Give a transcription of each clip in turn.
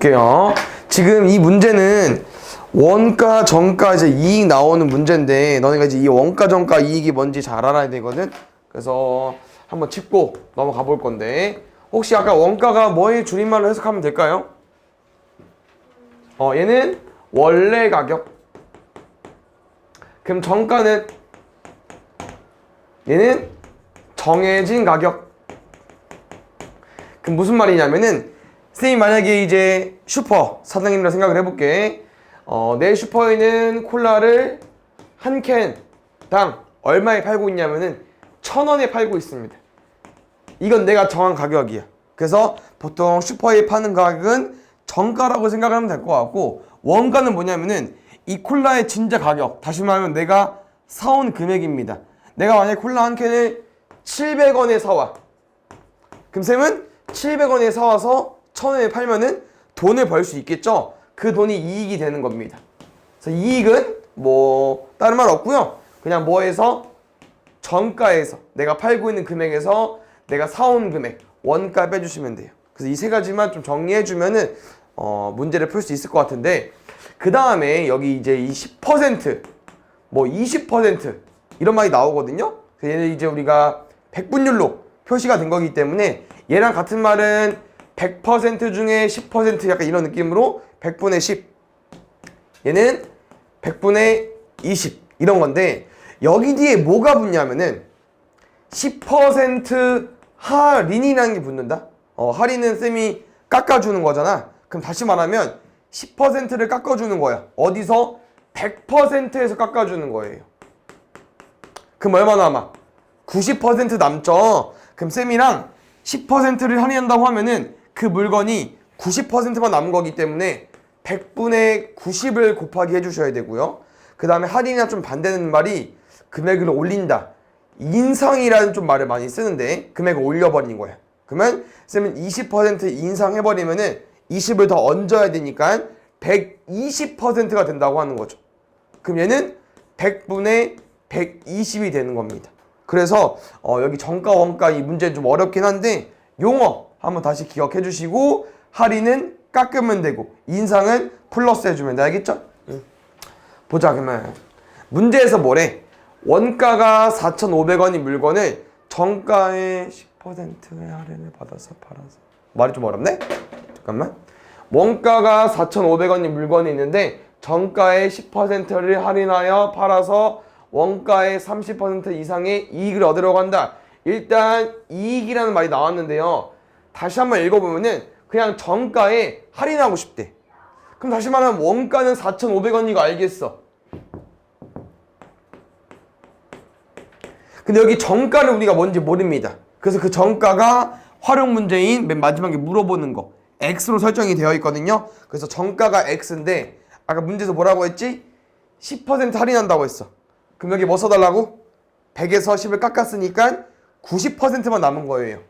볼게요. 지금 이 문제는 원가, 정가 이제 이익 나오는 문제인데 너네가 이제 이 원가, 정가 이익이 뭔지 잘 알아야 되거든. 그래서 한번 짚고 넘어가 볼 건데 혹시 아까 원가가 뭐의 줄임말로 해석하면 될까요? 얘는 원래 가격. 그럼 정가는 얘는 정해진 가격. 그럼 무슨 말이냐면은 선생님 만약에 이제 슈퍼 사장님이라 생각을 해볼게. 내 슈퍼에는 콜라를 한 캔당 얼마에 팔고 있냐면은 1,000원에 팔고 있습니다. 이건 내가 정한 가격이야. 그래서 보통 슈퍼에 파는 가격은 정가라고 생각하면 될 것 같고, 원가는 뭐냐면은 이 콜라의 진짜 가격, 다시 말하면 내가 사온 금액입니다. 내가 만약에 콜라 한 캔을 700원에 사와. 그럼 쌤은 700원에 사와서 1,000원에 팔면은 돈을 벌 수 있겠죠? 그 돈이 이익이 되는 겁니다. 그래서 이익은 뭐 다른 말 없고요. 그냥 뭐에서? 정가에서, 내가 팔고 있는 금액에서 내가 사온 금액, 원가 빼주시면 돼요. 그래서 이 세 가지만 좀 정리해주면은 문제를 풀 수 있을 것 같은데, 그 다음에 여기 이제 이 10%, 뭐 20% 이런 말이 나오거든요. 그래서 얘는 이제 우리가 백분율로 표시가 된 거기 때문에 얘랑 같은 말은 100% 중에 10% 약간 이런 느낌으로 100분의 10, 얘는 100분의 20 이런 건데, 여기 뒤에 뭐가 붙냐면은 10% 할인이라는 게 붙는다. 할인은 쌤이 깎아주는 거잖아. 그럼 다시 말하면 10%를 깎아주는 거야. 어디서? 100%에서 깎아주는 거예요. 그럼 얼마 남아? 90% 남죠. 그럼 쌤이랑 10%를 할인한다고 하면은 그 물건이 90%만 남은 거기 때문에 100분의 90을 곱하기 해주셔야 되고요. 그 다음에 할인이랑 좀 반대는 말이 금액을 올린다, 인상이라는 좀 말을 많이 쓰는데 금액을 올려버리는 거야. 그러면 쌤은 20% 인상해버리면은 20을 더 얹어야 되니까 120%가 된다고 하는 거죠. 그럼 얘는 100분의 120이 되는 겁니다. 그래서 여기 정가, 원가 이 문제는 좀 어렵긴 한데 용어 한번 다시 기억해 주시고, 할인은 깎으면 되고 인상은 플러스 해주면 돼. 알겠죠? 보자. 그러면 문제에서 뭐래? 원가가 4,500원인 물건을 정가의 10%의 할인을 받아서 팔아서. 말이 좀 어렵네? 잠깐만. 원가가 4,500원인 물건이 있는데 정가의 10%를 할인하여 팔아서 원가의 30% 이상의 이익을 얻으려고 한다. 일단 이익이라는 말이 나왔는데요, 다시 한번 읽어보면은 그냥 정가에 할인하고 싶대. 그럼 다시 말하면 원가는 4,500원인 거 알겠어. 근데 여기 정가를 우리가 뭔지 모릅니다. 그래서 그 정가가 활용 문제인 맨 마지막에 물어보는 거 X로 설정이 되어 있거든요. 그래서 정가가 X인데 아까 문제에서 뭐라고 했지? 10% 할인한다고 했어. 그럼 여기 뭐 써달라고? 100에서 10을 깎았으니까 90%만 남은 거예요.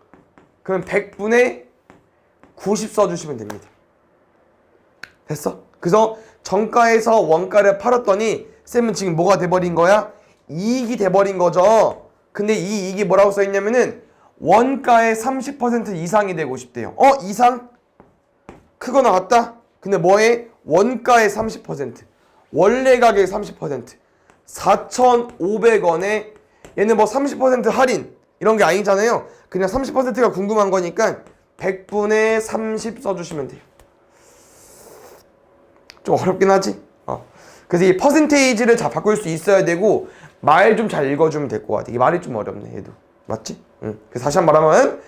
그럼 100분의 90 써주시면 됩니다. 됐어? 그래서 정가에서 원가를 팔았더니 쌤은 지금 뭐가 돼버린 거야? 이익이 돼버린 거죠. 근데 이 이익이 뭐라고 써있냐면은 원가의 30% 이상이 되고 싶대요. 이상? 크거 나왔다? 근데 뭐에? 원가의 30%, 원래 가격의 30%, 4,500원에 얘는 뭐 30% 할인 이런 게 아니잖아요. 그냥 30%가 궁금한 거니까 100분의 30 써주시면 돼요. 좀 어렵긴 하지? 그래서 이 퍼센테이지를 잘 바꿀 수 있어야 되고, 말 좀 잘 읽어주면 될 것 같아. 이 말이 좀 어렵네, 얘도. 맞지? 그래서 다시 한번 말하면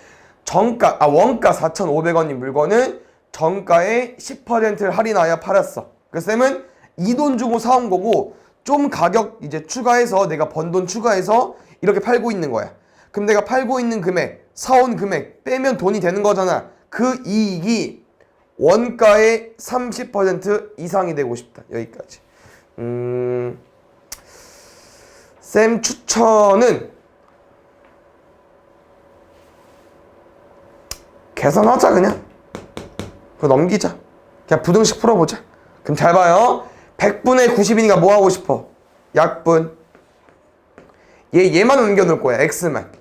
원가 4,500원인 물건을 정가의 10%를 할인하여 팔았어. 그래서 쌤은 이 돈 주고 사온 거고, 좀 가격 이제 추가해서 내가 번 돈 추가해서 이렇게 팔고 있는 거야. 그럼 내가 팔고 있는 금액, 사온 금액 빼면 돈이 되는 거잖아. 그 이익이 원가의 30% 이상이 되고 싶다. 여기까지. 쌤 추천은 계산하자. 그냥 그거 넘기자. 그냥 부등식 풀어보자. 그럼 잘 봐요. 100분의 90이니까 뭐 하고 싶어? 약분. 얘만 넘겨놓을 거야. X만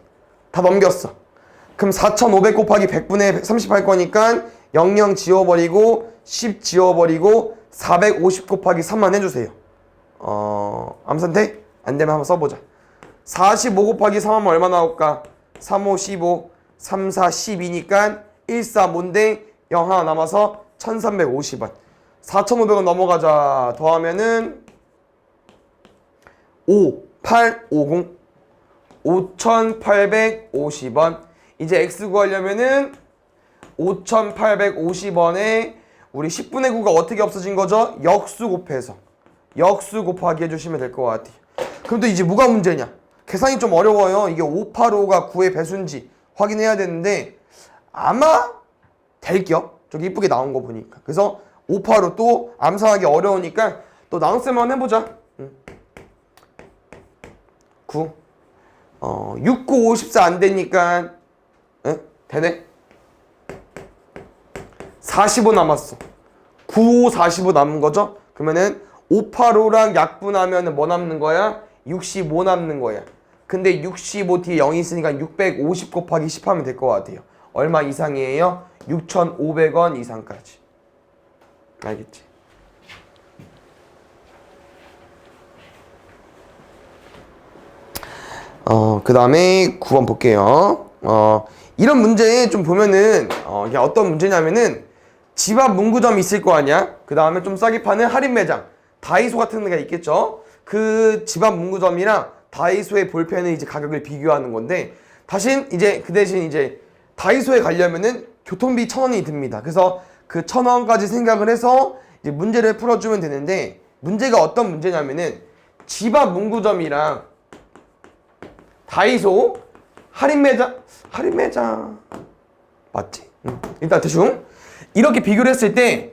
다 넘겼어. 그럼 4,500 곱하기 100분의 30 할 거니까 00 지워버리고 10 지워버리고 450 곱하기 3만 해주세요. 암산돼? 안되면 한번 써보자. 45 곱하기 3하면 얼마 나올까? 3, 5, 15, 3, 4, 12니까 1, 4 뭔데? 0 하나 남아서 1350원. 4500원 넘어가자. 더하면은 5, 8, 50 5850원. 이제 x 구하려면은 5850원에 우리 10분의 9가 어떻게 없어진 거죠? 역수 곱해서 역수 곱하기 해주시면 될 것 같아요. 그럼 또 이제 뭐가 문제냐? 계산이 좀 어려워요. 이게 585가 9의 배수인지 확인해야 되는데 아마 될겨? 저기 이쁘게 나온 거 보니까. 그래서 585 또 암산하기 어려우니까 또 나눗셈만 해보자. 9 6, 9, 54 안 되니까 되네? 45 남았어. 9, 5, 45 남은 거죠? 그러면은 585랑 약분하면 뭐 남는 거야? 65 남는 거야. 근데 65 뒤에 0이 있으니까 650 곱하기 10 하면 될 것 같아요. 얼마 이상이에요? 6,500원 이상까지. 알겠지? 그 다음에 9번 볼게요. 이런 문제 좀 보면은 이게 어떤 문제냐면은 집 앞 문구점이 있을 거 아니야? 그 다음에 좀 싸게 파는 할인 매장, 다이소 같은 데가 있겠죠? 그 집 앞 문구점이랑 다이소의 볼펜의 이제 가격을 비교하는 건데, 그 대신 이제 다이소에 가려면은 교통비 1,000원이 듭니다. 그래서 그 1,000원까지 생각을 해서 이제 문제를 풀어주면 되는데, 문제가 어떤 문제냐면은 집 앞 문구점이랑 다이소 할인 매장 맞지? 일단 대충 이렇게 비교를 했을 때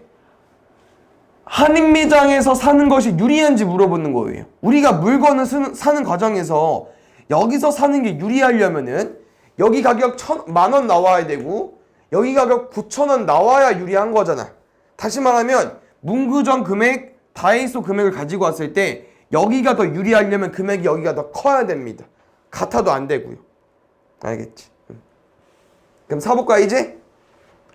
할인 매장에서 사는 것이 유리한지 물어보는 거예요. 우리가 물건을 사는 과정에서 여기서 사는 게 유리하려면은 여기 가격 10,000원 나와야 되고 여기 가격 9,000원 나와야 유리한 거잖아. 다시 말하면 문구점 금액, 다이소 금액을 가지고 왔을 때 여기가 더 유리하려면 금액이 여기가 더 커야 됩니다. 같아도 안 되고요. 알겠지? 그럼 사볼까 이제?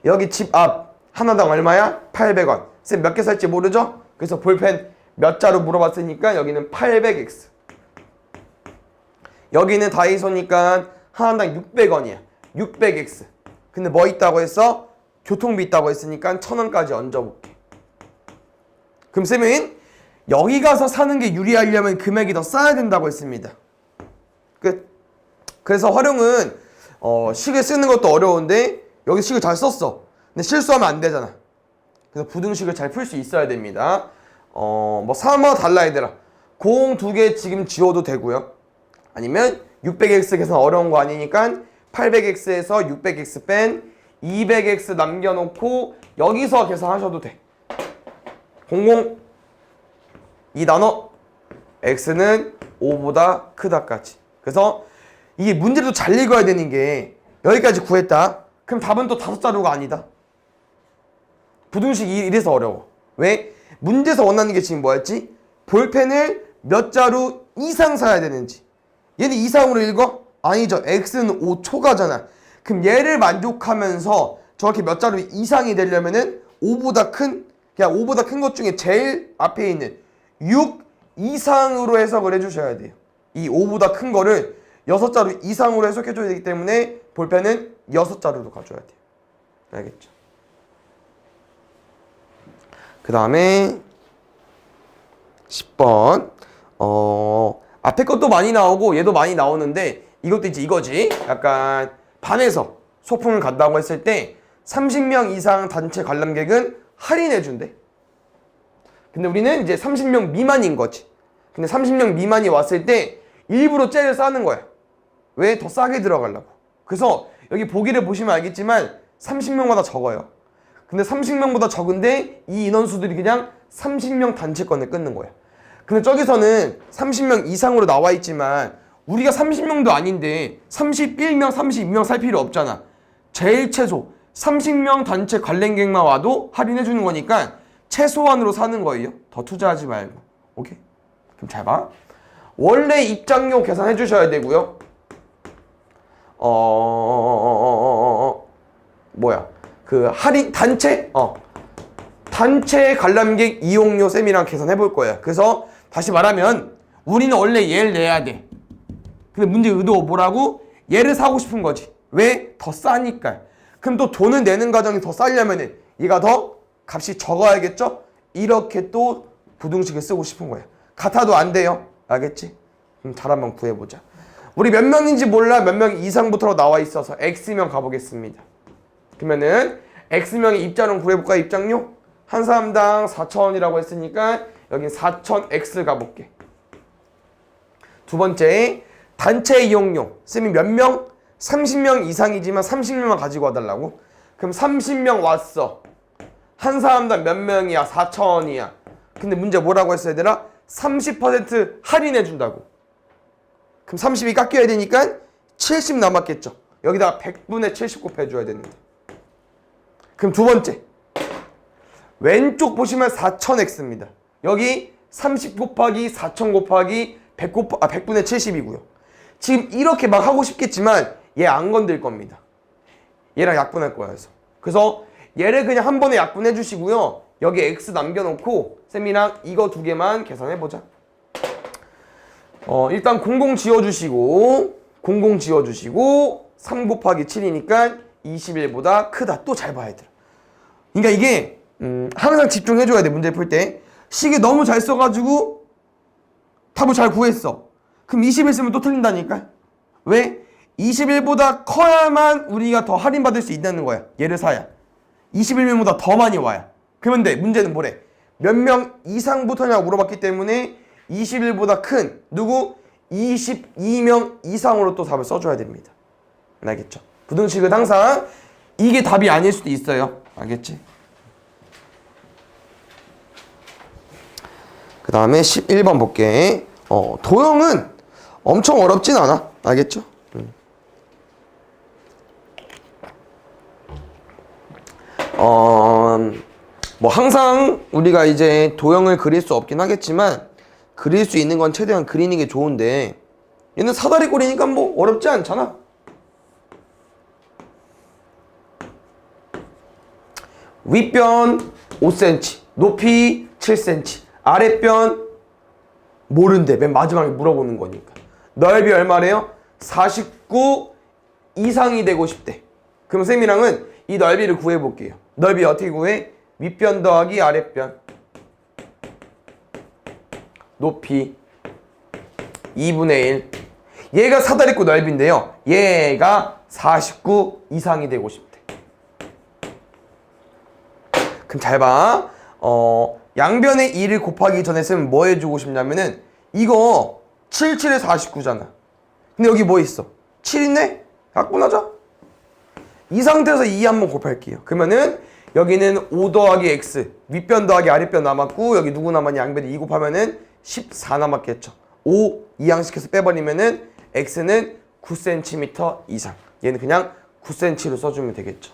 여기 집 앞 하나당 얼마야? 800원. 쌤 몇 개 살지 모르죠? 그래서 볼펜 몇 자루 물어봤으니까 여기는 800X. 여기는 다이소니까 하나당 600원이야. 600X. 근데 뭐 있다고 했어? 교통비 있다고 했으니까 1,000원까지 얹어볼게. 그럼 쌤은 여기 가서 사는 게 유리하려면 금액이 더 싸야 된다고 했습니다. 끝. 그래서 활용은 식을 쓰는 것도 어려운데 여기 식을 잘 썼어. 근데 실수하면 안 되잖아. 그래서 부등식을 잘 풀 수 있어야 됩니다. 뭐 상황마다 달라 얘들아. 공 2개 지금 지워도 되고요. 아니면 600x 계산 어려운 거 아니니까 800x에서 600x 뺀 200x 남겨놓고 여기서 계산하셔도 돼. 00 2 나눠 x는 5보다 크다까지. 그래서 이게 문제도 잘 읽어야 되는 게 여기까지 구했다. 그럼 답은 또 5자루가 아니다. 부등식이 이래서 어려워. 왜? 문제에서 원하는 게 지금 뭐였지? 볼펜을 몇 자루 이상 사야 되는지. 얘는 이상으로 읽어? 아니죠. x는 5초가잖아. 그럼 얘를 만족하면서 정확히 몇 자루 이상이 되려면은 5보다 큰, 그냥 5보다 큰 것 중에 제일 앞에 있는 6 이상으로 해석을 해주셔야 돼요. 이 5보다 큰 거를 6자루 이상으로 해석해줘야 되기 때문에 볼펜은 6자루로 가져야 돼요. 알겠죠? 그 다음에 10번 앞에 것도 많이 나오고 얘도 많이 나오는데 이것도 이제 이거지. 약간 반에서 소풍을 간다고 했을 때 30명 이상 단체 관람객은 할인해준대. 근데 우리는 이제 30명 미만인 거지. 근데 30명 미만이 왔을 때 일부러 째를 싸는 거야. 왜? 더 싸게 들어가려고. 그래서 여기 보기를 보시면 알겠지만 30명보다 적어요. 근데 30명보다 적은데 이 인원수들이 그냥 30명 단체권을 끊는 거야. 근데 저기서는 30명 이상으로 나와 있지만 우리가 30명도 아닌데 31명, 32명 살 필요 없잖아. 제일 최소 30명 단체 관람객만 와도 할인해 주는 거니까 최소한으로 사는 거예요. 더 투자하지 말고. 오케이? 그럼 잘 봐. 원래 입장료 계산해 주셔야 되고요. 뭐야? 그 할인 단체 단체 관람객 이용료 쌤이랑 계산해 볼 거예요. 그래서 다시 말하면 우리는 원래 얘를 내야 돼. 근데 문제 의도 뭐라고? 얘를 사고 싶은 거지. 왜? 더 싸니까. 그럼 또 돈을 내는 과정이 더 싸려면은 얘가 더 값이 적어야겠죠? 이렇게 또 부등식을 쓰고 싶은 거예요. 같아도 안 돼요. 알겠지? 그럼 잘 한번 구해보자. 우리 몇 명인지 몰라. 몇 명 이상부터 나와 있어서 X명 가보겠습니다. 그러면은 X명의 입장료 구해볼까요? 입장료? 한 사람당 4,000원이라고 했으니까 여긴 4,000X 가볼게. 두 번째, 단체 이용료. 쌤이 몇 명? 30명 이상이지만 30명만 가지고 와달라고? 그럼 30명 왔어. 한 사람당 몇 명이야? 4,000원이야. 근데 문제 뭐라고 했어 얘들아? 30% 할인해준다고. 그럼 30이 깎여야 되니까 70 남았겠죠. 여기다가 100분의 70 곱해줘야 되는데. 그럼 두 번째, 왼쪽 보시면 4000X입니다. 여기 30 곱하기 4000 곱하기 100분의 70이고요. 지금 이렇게 막 하고 싶겠지만 얘 안 건들 겁니다. 얘랑 약분할 거야. 그래서 얘를 그냥 한 번에 약분해 주시고요. 여기 X 남겨놓고 쌤이랑 이거 두 개만 계산해보자. 일단 00 지워주시고 3 곱하기 7이니까 21보다 크다. 또 잘 봐야 돼. 그러니까 이게 항상 집중해줘야 돼. 문제 풀 때. 식을 너무 잘 써가지고 답을 잘 구했어. 그럼 21 쓰면 또 틀린다니까. 왜? 21보다 커야만 우리가 더 할인받을 수 있다는 거야. 얘를 사야 21명보다 더 많이 와야. 그러면 돼. 문제는 뭐래? 몇 명 이상부터냐고 물어봤기 때문에 21보다 큰 누구? 22명 이상으로 또 답을 써줘야 됩니다. 알겠죠? 부등식은 항상 이게 답이 아닐 수도 있어요. 알겠지? 그 다음에 11번 볼게. 도형은 엄청 어렵진 않아. 알겠죠? 뭐 항상 우리가 이제 도형을 그릴 수 없긴 하겠지만 그릴 수 있는 건 최대한 그리는 게 좋은데 얘는 사다리꼴이니까 뭐 어렵지 않잖아. 윗변 5cm, 높이 7cm, 아랫변 모른대. 맨 마지막에 물어보는 거니까. 넓이 얼마래요? 49 이상이 되고 싶대. 그럼 쌤이랑은 이 넓이를 구해볼게요. 넓이 어떻게 구해? 윗변 더하기 아랫변 높이 2분의 1. 얘가 사다리꼴 넓이인데요. 얘가 49 이상이 되고 싶대. 그럼 잘 봐. 양변의 2를 곱하기 전에 쓰면 뭐 해주고 싶냐면은 이거 77에 49잖아. 근데 여기 뭐 있어? 7 있네? 약분하자. 이 상태에서 2 한번 곱할게요. 그러면은 여기는 5 더하기 x 윗변 더하기 아랫변 남았고 여기 누구 남았냐? 양변에 2 곱하면은 14 남았겠죠. 5 이항시켜서 빼버리면은 x는 9cm 이상. 얘는 그냥 9cm로 써주면 되겠죠.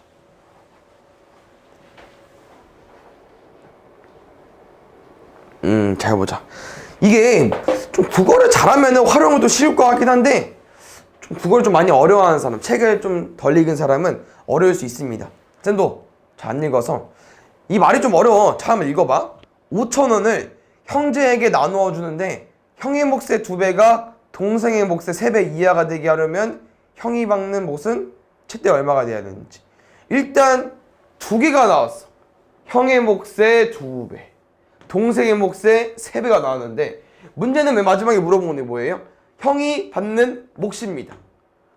잘 보자. 이게 좀 국어를 잘하면 활용도 쉬울 것 같긴 한데 좀 국어를 좀 많이 어려워하는 사람, 책을 좀 덜 읽은 사람은 어려울 수 있습니다. 쌤도 잘 안 읽어서 이 말이 좀 어려워. 잘 한번 읽어봐. 5,000원을 형제에게 나누어 주는데 형의 몫의 2배가 동생의 몫의 3배 이하가 되게 하려면 형이 받는 몫은 최대 얼마가 돼야 되는지. 일단 2개가 나왔어. 형의 몫의 2배, 동생의 몫의 3배가 나왔는데 문제는 맨 마지막에 물어보는 게 뭐예요? 형이 받는 몫입니다.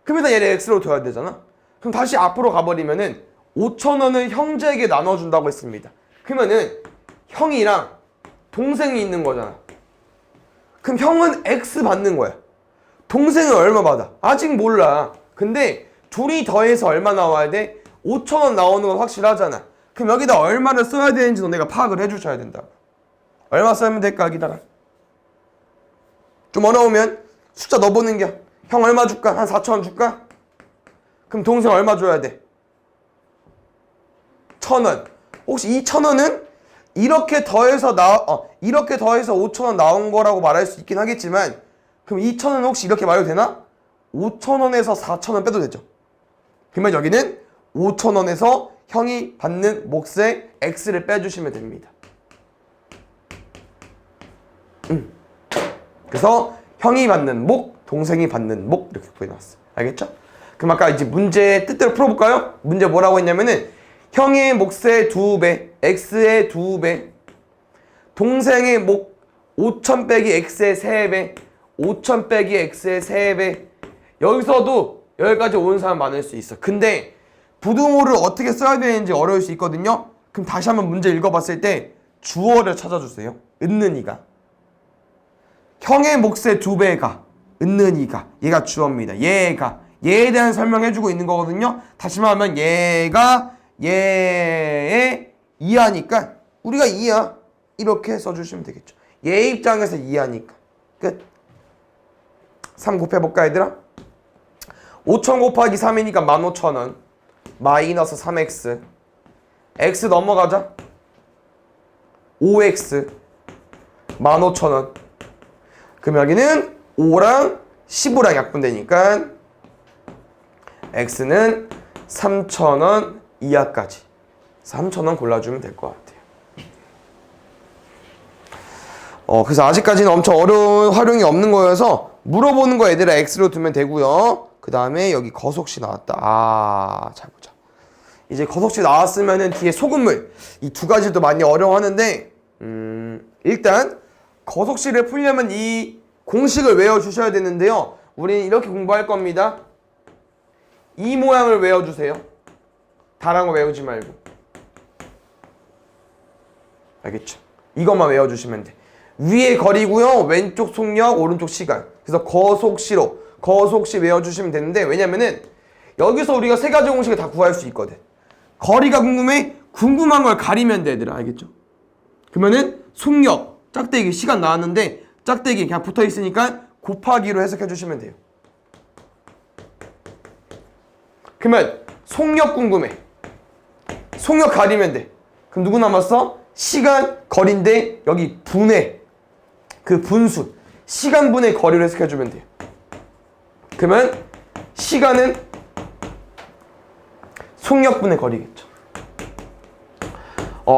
그럼 일단 얘를 x로 둬야 되잖아. 그럼 다시 앞으로 가버리면은 5,000원을 형제에게 나눠준다고 했습니다. 그러면은 형이랑 동생이 있는 거잖아. 그럼 형은 x 받는 거야. 동생은 얼마 받아? 아직 몰라. 근데 둘이 더해서 얼마 나와야 돼? 5,000원 나오는 건 확실하잖아. 그럼 여기다 얼마를 써야 되는지 너네가 파악을 해주셔야 된다. 얼마 쓰면 될까? 여기다가 좀 어려우면 숫자 넣어보는 게. 형 얼마 줄까? 한 4,000원 줄까? 그럼 동생 얼마 줘야 돼? 1,000원. 혹시 이 1,000원은 이렇게 더해서 5,000원 나온 거라고 말할 수 있긴 하겠지만 그럼 2,000원 혹시 이렇게 말해도 되나? 5,000원에서 4,000원 빼도 되죠. 그러면 여기는 5,000원에서 형이 받는 몫의 x를 빼주시면 됩니다. 그래서 형이 받는 몫, 동생이 받는 몫 이렇게 구해놨어요. 알겠죠? 그럼 아까 이제 문제 뜻대로 풀어볼까요? 문제 뭐라고 했냐면은 형의 몫의 2배, x의 2배, 동생의 몫 5,000 빼기 x의 3배, 5,000 빼기 x의 3배. 여기서도 여기까지 오는 사람 많을 수 있어. 근데 부등호를 어떻게 써야 되는지 어려울 수 있거든요. 그럼 다시 한번 문제 읽어봤을 때 주어를 찾아주세요. 은는이가. 형의 몫의 2배가 은는이가. 얘가 주어입니다. 얘에 대한 설명해주고 있는 거거든요. 다시 말하면 얘가 얘의 이하니까 우리가 이하 이렇게 써주시면 되겠죠. 얘 입장에서 이하니까 끝. 3 곱해볼까 얘들아? 5,000 곱하기 3이니까 15,000원 마이너스 3x x 넘어가자. 5x 15,000원. 그럼 여기는 5랑 15랑 약분되니까 x는 3,000원 이하까지 3,000원 골라주면 될 것 같아요. 그래서 아직까지는 엄청 어려운 활용이 없는 거여서 물어보는 거 얘들아 x로 두면 되고요. 그 다음에 여기 거속시 나왔다. 잘 보자. 이제 거속시 나왔으면은 뒤에 소금물 이 두 가지도 많이 어려워하는데 일단 거속시를 풀려면 이 공식을 외워주셔야 되는데요. 우리는 이렇게 공부할 겁니다. 이 모양을 외워주세요. 다른 거 외우지 말고. 알겠죠? 이것만 외워주시면 돼. 위에 거리고요. 왼쪽 속력, 오른쪽 시간. 그래서 거속시로 거속시 외워주시면 되는데 왜냐면은 여기서 우리가 세 가지 공식을 다 구할 수 있거든. 거리가 궁금해? 궁금한 걸 가리면 돼 얘들아. 알겠죠? 그러면은 속력, 짝대기, 시간 나왔는데 짝대기 그냥 붙어있으니까 곱하기로 해석해 주시면 돼요. 그러면 속력 궁금해. 속력 가리면 돼. 그럼 누구 남았어? 시간, 거리인데 여기 분해. 그 분수. 시간분의 거리로 해석해 주면 돼요. 그러면 시간은 속력분의 거리겠죠.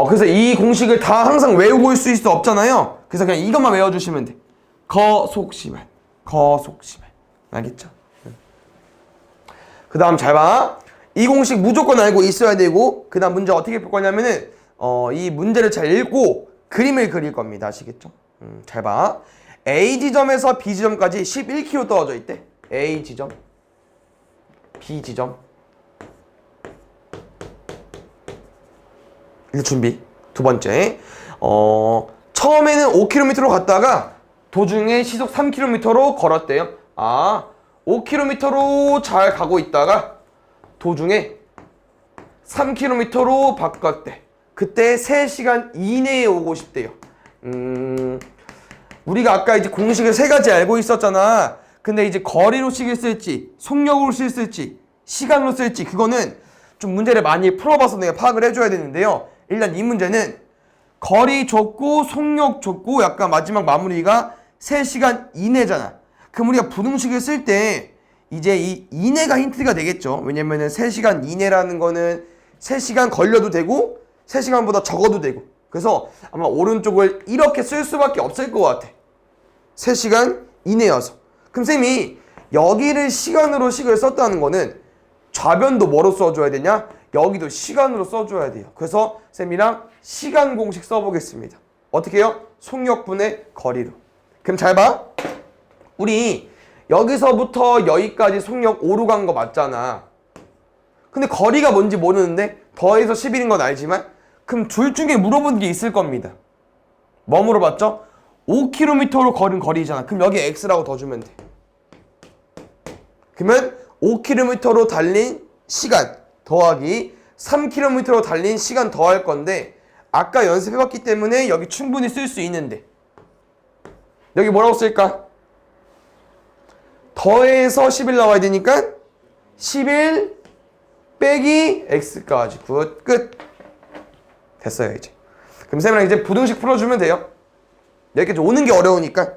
그래서 이 공식을 다 항상 외우고 있을 수 없잖아요. 그래서 그냥 이것만 외워주시면 돼. 거속시만. 거속시만. 알겠죠? 그 다음 잘 봐. 이 공식 무조건 알고 있어야 되고 그 다음 문제 어떻게 풀 거냐면은 이 문제를 잘 읽고 그림을 그릴 겁니다. 아시겠죠? 잘 봐. A 지점에서 B 지점까지 11km 떨어져 있대. A 지점, B 지점. 이제 준비. 두 번째. 처음에는 5km로 갔다가 도중에 시속 3km로 걸었대요. 5km로 잘 가고 있다가 도중에 3km로 바꿨대. 그때 3시간 이내에 오고 싶대요. 우리가 아까 이제 공식을 세 가지 알고 있었잖아. 근데 이제 거리로 식을 쓸지, 속력으로 쓸지, 시간으로 쓸지 그거는 좀 문제를 많이 풀어봐서 내가 파악을 해줘야 되는데요. 일단 이 문제는 거리 줬고 속력 줬고 약간 마지막 마무리가 3시간 이내잖아. 그럼 우리가 부등식을 쓸 때 이제 이 이내가 힌트가 되겠죠. 왜냐면은 3시간 이내라는 거는 3시간 걸려도 되고 3시간보다 적어도 되고. 그래서 아마 오른쪽을 이렇게 쓸 수밖에 없을 것 같아. 3시간 이내여서. 그럼 쌤이 여기를 시간으로 식을 썼다는 거는 좌변도 뭐로 써줘야 되냐? 여기도 시간으로 써줘야 돼요. 그래서 쌤이랑 시간 공식 써보겠습니다. 어떻게 해요? 속력분의 거리로. 그럼 잘 봐. 우리 여기서부터 여기까지 속력 5로 간 거 맞잖아. 근데 거리가 뭔지 모르는데 더해서 11인 건 알지만 그럼 둘 중에 물어본 게 있을 겁니다. 뭐 물어봤죠? 5km로 걸은 거리잖아. 그럼 여기 x라고 더 주면 돼. 그러면 5km로 달린 시간 더하기 3km로 달린 시간 더할 건데 아까 연습해봤기 때문에 여기 충분히 쓸 수 있는데 여기 뭐라고 쓸까? 더해서 11 나와야 되니까 11 빼기 x까지. 굿. 끝. 됐어요 이제. 그럼 쌤이랑 이제 부등식 풀어주면 돼요. 여기까지 오는 게 어려우니까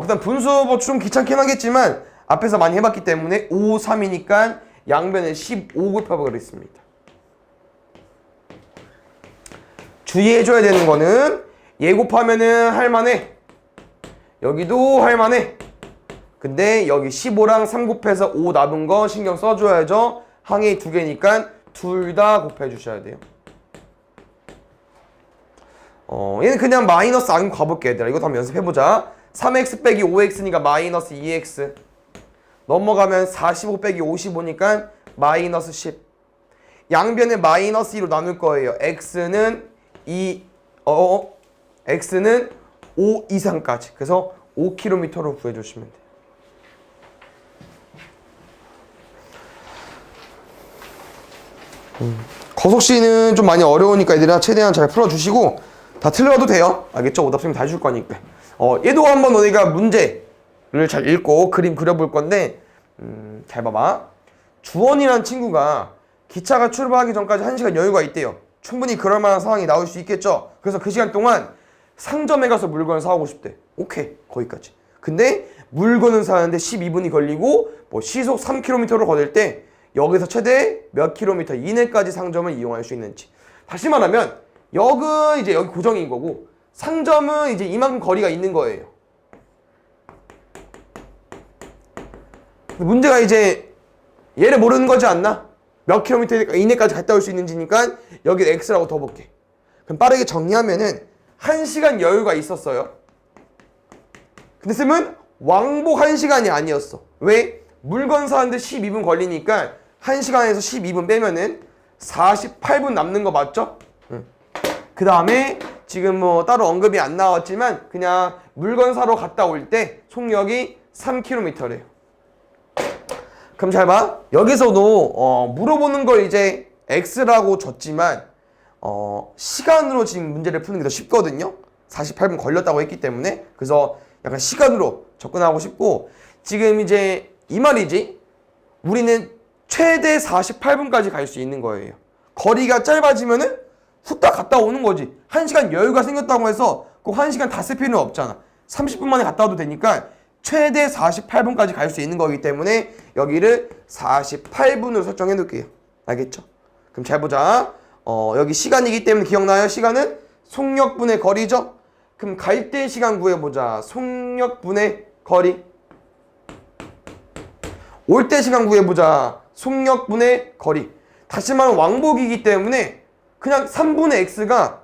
일단 분수 뭐 좀 귀찮긴 하겠지만 앞에서 많이 해봤기 때문에 5, 3이니까 양변에 15 곱해보기로 했습니다. 주의해줘야 되는 거는 얘 곱하면은 할만해. 여기도 할만해. 근데 여기 15랑 3 곱해서 5 남은 거 신경 써줘야죠. 항이 두 개니까 둘 다 곱해주셔야 돼요. 얘는 그냥 마이너스 안 가볼게 얘들아. 이것도 한번 연습해보자. 3x 빼기 5x니까 마이너스 2x. 넘어가면 45 빼기 55니까 마이너스 10. 양변에 마이너스 2로 나눌 거예요. x는 x는 5 이상까지. 그래서 5km로 구해주시면 돼요. 거속시는 좀 많이 어려우니까 얘들아 최대한 잘 풀어주시고 다 틀려도 돼요. 알겠죠? 오답 선생님 다 해줄 거니까. 얘도 한번 너희가 문제를 잘 읽고 그림 그려볼 건데 잘 봐봐. 주원이라는 친구가 기차가 출발하기 전까지 1시간 여유가 있대요. 충분히 그럴 만한 상황이 나올 수 있겠죠? 그래서 그 시간 동안 상점에 가서 물건을 사오고 싶대. 오케이, 거기까지. 근데 물건을 사는데 12분이 걸리고 뭐 시속 3km로 거릴 때 여기서 최대 몇 킬로미터 이내까지 상점을 이용할 수 있는지. 다시 말하면 역은 이제 여기 고정인 거고 상점은 이제 이만큼 거리가 있는 거예요. 문제가 이제 얘를 모르는 거지 않나? 몇 킬로미터 이내까지 갔다 올 수 있는지니까 여기 x라고 더 볼게. 그럼 빠르게 정리하면은 1시간 여유가 있었어요. 근데 쌤은 왕복 1시간이 아니었어. 왜? 물건 사는데 12분 걸리니까 1시간에서 12분 빼면은 48분 남는 거 맞죠? 그 다음에 지금 뭐 따로 언급이 안 나왔지만 그냥 물건 사러 갔다 올 때 속력이 3km래요. 그럼 잘 봐. 여기서도 물어보는 걸 이제 x라고 줬지만 시간으로 지금 문제를 푸는 게 더 쉽거든요. 48분 걸렸다고 했기 때문에. 그래서 약간 시간으로 접근하고 싶고 지금 이제 이 말이지. 우리는 최대 48분까지 갈 수 있는 거예요. 거리가 짧아지면은 후딱 갔다 오는 거지. 1시간 여유가 생겼다고 해서 꼭 1시간 다 쓸 필요는 없잖아. 30분 만에 갔다 와도 되니까 최대 48분까지 갈 수 있는 거기 때문에 여기를 48분으로 설정해 놓을게요. 알겠죠? 그럼 잘 보자. 여기 시간이기 때문에 기억나요? 시간은 속력분의 거리죠? 그럼 갈 때 시간 구해보자. 속력분의 거리. 올 때 시간 구해보자. 속력분의 거리. 다시 말하면 왕복이기 때문에 그냥 3분의 x가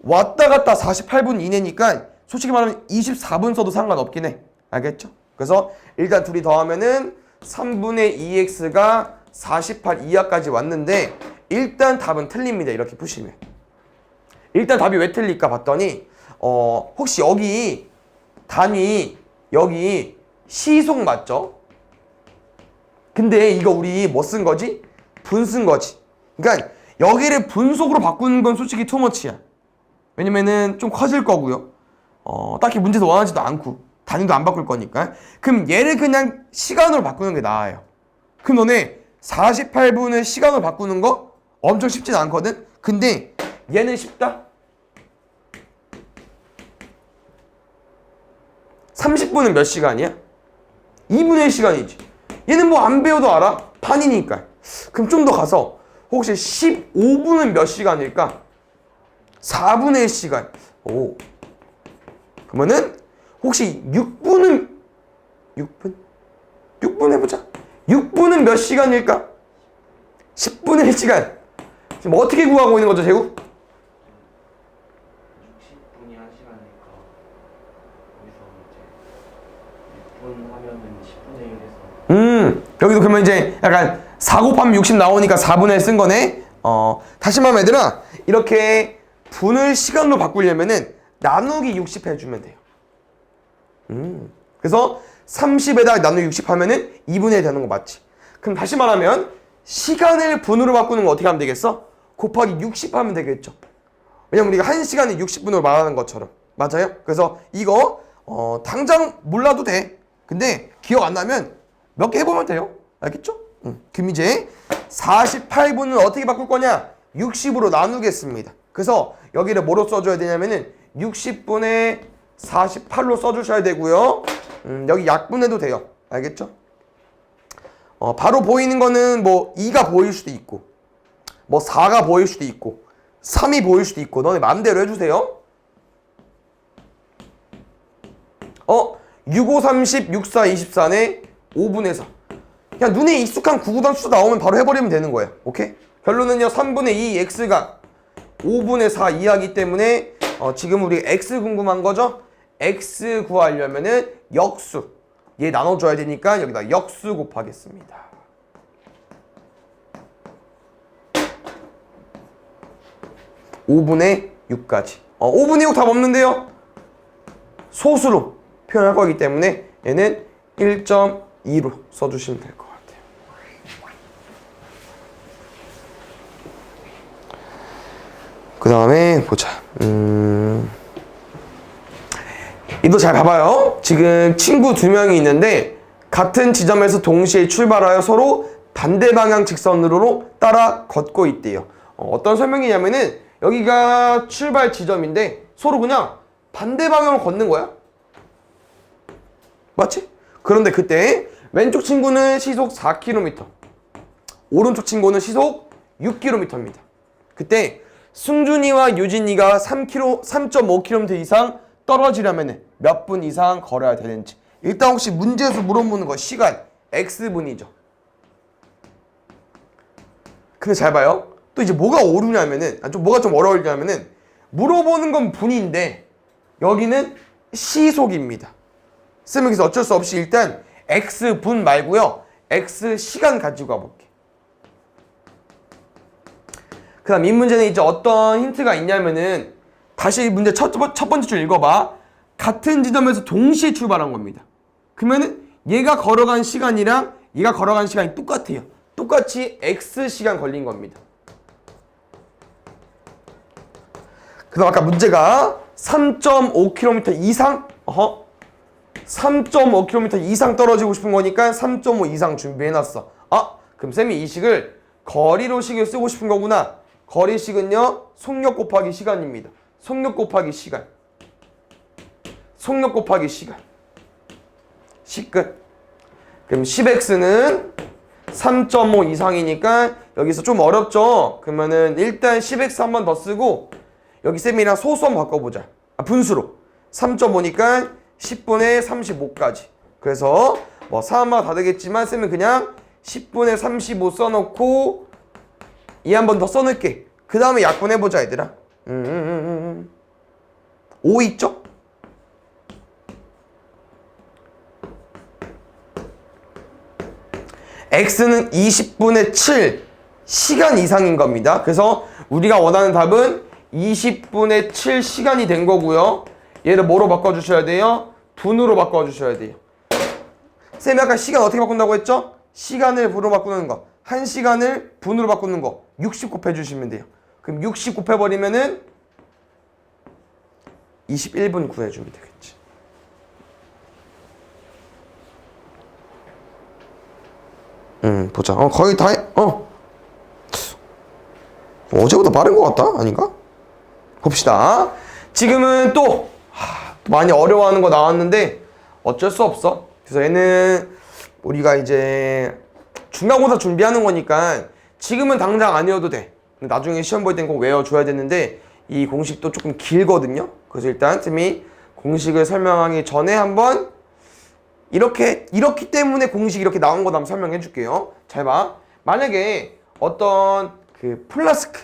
왔다 갔다 48분 이내니까 솔직히 말하면 24분 써도 상관없긴 해. 알겠죠? 그래서 일단 둘이 더하면은 3분의 2x가 48 이하까지 왔는데 일단 답은 틀립니다. 이렇게 푸시면. 일단 답이 왜 틀릴까 봤더니 혹시 여기 단위 여기 시속 맞죠? 근데 이거 우리 뭐 쓴 거지? 분 쓴 거지. 그러니까 여기를 분속으로 바꾸는 건 솔직히 투머치야. 왜냐면은 좀 커질 거고요. 딱히 문제에서 원하지도 않고 단위도 안 바꿀 거니까. 그럼 얘를 그냥 시간으로 바꾸는 게 나아요. 그럼 너네 48분을 시간으로 바꾸는 거 엄청 쉽진 않거든? 근데 얘는 쉽다? 30분은 몇 시간이야? 2분의 1시간이지. 얘는 뭐 안 배워도 알아? 판이니까. 그럼 좀 더 가서 혹시 15분은 몇 시간일까? 4분의 1시간. 오. 그러면은 혹시 6분은 6분? 6분 해보자. 6분은 몇 시간일까? 10분의 1시간. 지금 어떻게 구하고 있는 거죠, 재우? 60분이 1시간이니까 여기서 이제 6분 하면은 10분의 1에서 여기도 그러면 이제 약간 4 곱하면 60 나오니까 4분의 1 쓴 거네. 다시 말하면 얘들아 이렇게 분을 시간으로 바꾸려면은 나누기 60 해주면 돼요. 그래서 30에다 나누기 60 하면은 2분의 1 되는 거 맞지? 그럼 다시 말하면 시간을 분으로 바꾸는 거 어떻게 하면 되겠어? 곱하기 60 하면 되겠죠. 왜냐면 우리가 1시간을 60분으로 말하는 것처럼. 맞아요? 그래서 이거 당장 몰라도 돼. 근데 기억 안 나면 몇 개 해보면 돼요. 알겠죠? 그럼 이제 48분을 어떻게 바꿀 거냐? 60으로 나누겠습니다. 그래서 여기를 뭐로 써줘야 되냐면은 60분의 48로 써주셔야 되고요. 여기 약분해도 돼요. 알겠죠? 바로 보이는 거는 뭐 2가 보일 수도 있고 뭐 4가 보일 수도 있고 3이 보일 수도 있고 너네 마음대로 해주세요. 6, 5, 30, 6, 4, 24네 5분의 4. 그냥 눈에 익숙한 구구단 수 나오면 바로 해버리면 되는 거예요. 오케이? 결론은요 3분의 2 x가 5분의 4 이하기 때문에 지금 우리 x 궁금한 거죠? x 구하려면은 역수 얘 나눠줘야 되니까 여기다 역수 곱하겠습니다. 5분의 6까지 5분의 6 답 없는데요? 소수로 표현할 거기 때문에 얘는 1.2로 써주시면 될 것 같아요. 그 다음에 보자. 이도 잘 봐봐요. 지금 친구 2명이 있는데 같은 지점에서 동시에 출발하여 서로 반대 방향 직선으로 따라 걷고 있대요. 어떤 설명이냐면은 여기가 출발 지점인데 서로 그냥 반대 방향으로 걷는 거야. 맞지? 그런데 그때 왼쪽 친구는 시속 4km, 오른쪽 친구는 시속 6km입니다. 그때 승준이와 유진이가 3.5km 이상 떨어지려면 몇 분 이상 걸어야 되는지. 일단 혹시 문제에서 물어보는 거 시간 x분이죠. 근데 잘 봐요. 또 이제 뭐가 오르냐면은 뭐가 좀 어려우냐면은 물어보는 건 분인데 여기는 시속입니다. 쌤은 그래서 어쩔 수 없이 일단 x분 말고요 x 시간 가지고 가볼게. 그 다음 이 문제는 이제 어떤 힌트가 있냐면은 다시 문제 첫 번째 줄 읽어봐. 같은 지점에서 동시에 출발한 겁니다. 그러면은 얘가 걸어간 시간이랑 얘가 걸어간 시간이 똑같아요. 똑같이 x 시간 걸린 겁니다. 그 다음 아까 문제가 3.5km 이상 3.5km 이상 떨어지고 싶은 거니까 3.5 이상 준비해놨어. 그럼 쌤이 이 식을 거리로식을 쓰고 싶은 거구나. 거리식은요 속력 곱하기 시간입니다. 속력 곱하기 시간. 속력 곱하기 시간. 식 끝. 그럼 10x는 3.5 이상이니까 여기서 좀 어렵죠? 그러면은 일단 10x 한 번 더 쓰고 여기 쌤이랑 소수 한번 바꿔보자. 분수로 3.5니까 10분의 35까지. 그래서 뭐 4마다 다 되겠지만 쌤은 그냥 10분의 35 써놓고 이 한 번 더 써놓을게. 그 다음에 약분해보자 얘들아. 5 있죠? x는 20분의 7 시간 이상인 겁니다. 그래서 우리가 원하는 답은 20분의 7 시간이 된 거고요. 얘를 뭐로 바꿔주셔야 돼요? 분으로 바꿔주셔야 돼요. 쌤이 아까 시간 어떻게 바꾼다고 했죠? 시간을 분으로 바꾸는 거. 1시간을 분으로 바꾸는 거. 60 곱해주시면 돼요. 그럼 60 곱해버리면은 21분 구해주면 되겠지. 보자. 거의 다 해. 어제보다 빠른 것 같다? 아닌가? 봅시다. 지금은 또 많이 어려워하는 거 나왔는데 어쩔 수 없어. 그래서 얘는 우리가 이제 중간고사 준비하는 거니까 지금은 당장 안 외워도 돼. 나중에 시험 볼 땐 꼭 외워줘야 되는데 이 공식도 조금 길거든요. 그래서 일단 쌤이 공식을 설명하기 전에 한번 이렇기 때문에 공식이 이렇게 나온 거다 한번 설명해 줄게요. 잘 봐. 만약에 어떤 그 플라스크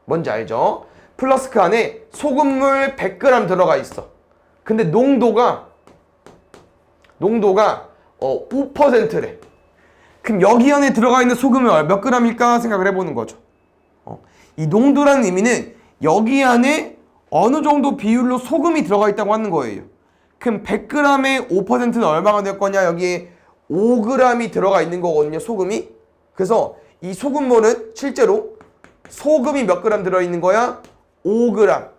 뭔지 알죠? 플라스크 안에 소금물 100g 들어가 있어. 근데 농도가 5%래. 그럼 여기 안에 들어가 있는 소금이 몇 g일까 생각을 해보는 거죠. 이 농도라는 의미는 여기 안에 어느 정도 비율로 소금이 들어가 있다고 하는 거예요. 그럼 100g의 5%는 얼마가 될 거냐? 여기에 5g이 들어가 있는 거거든요, 소금이. 그래서 이 소금물은 실제로 소금이 몇 g 들어있는 거야? 5g.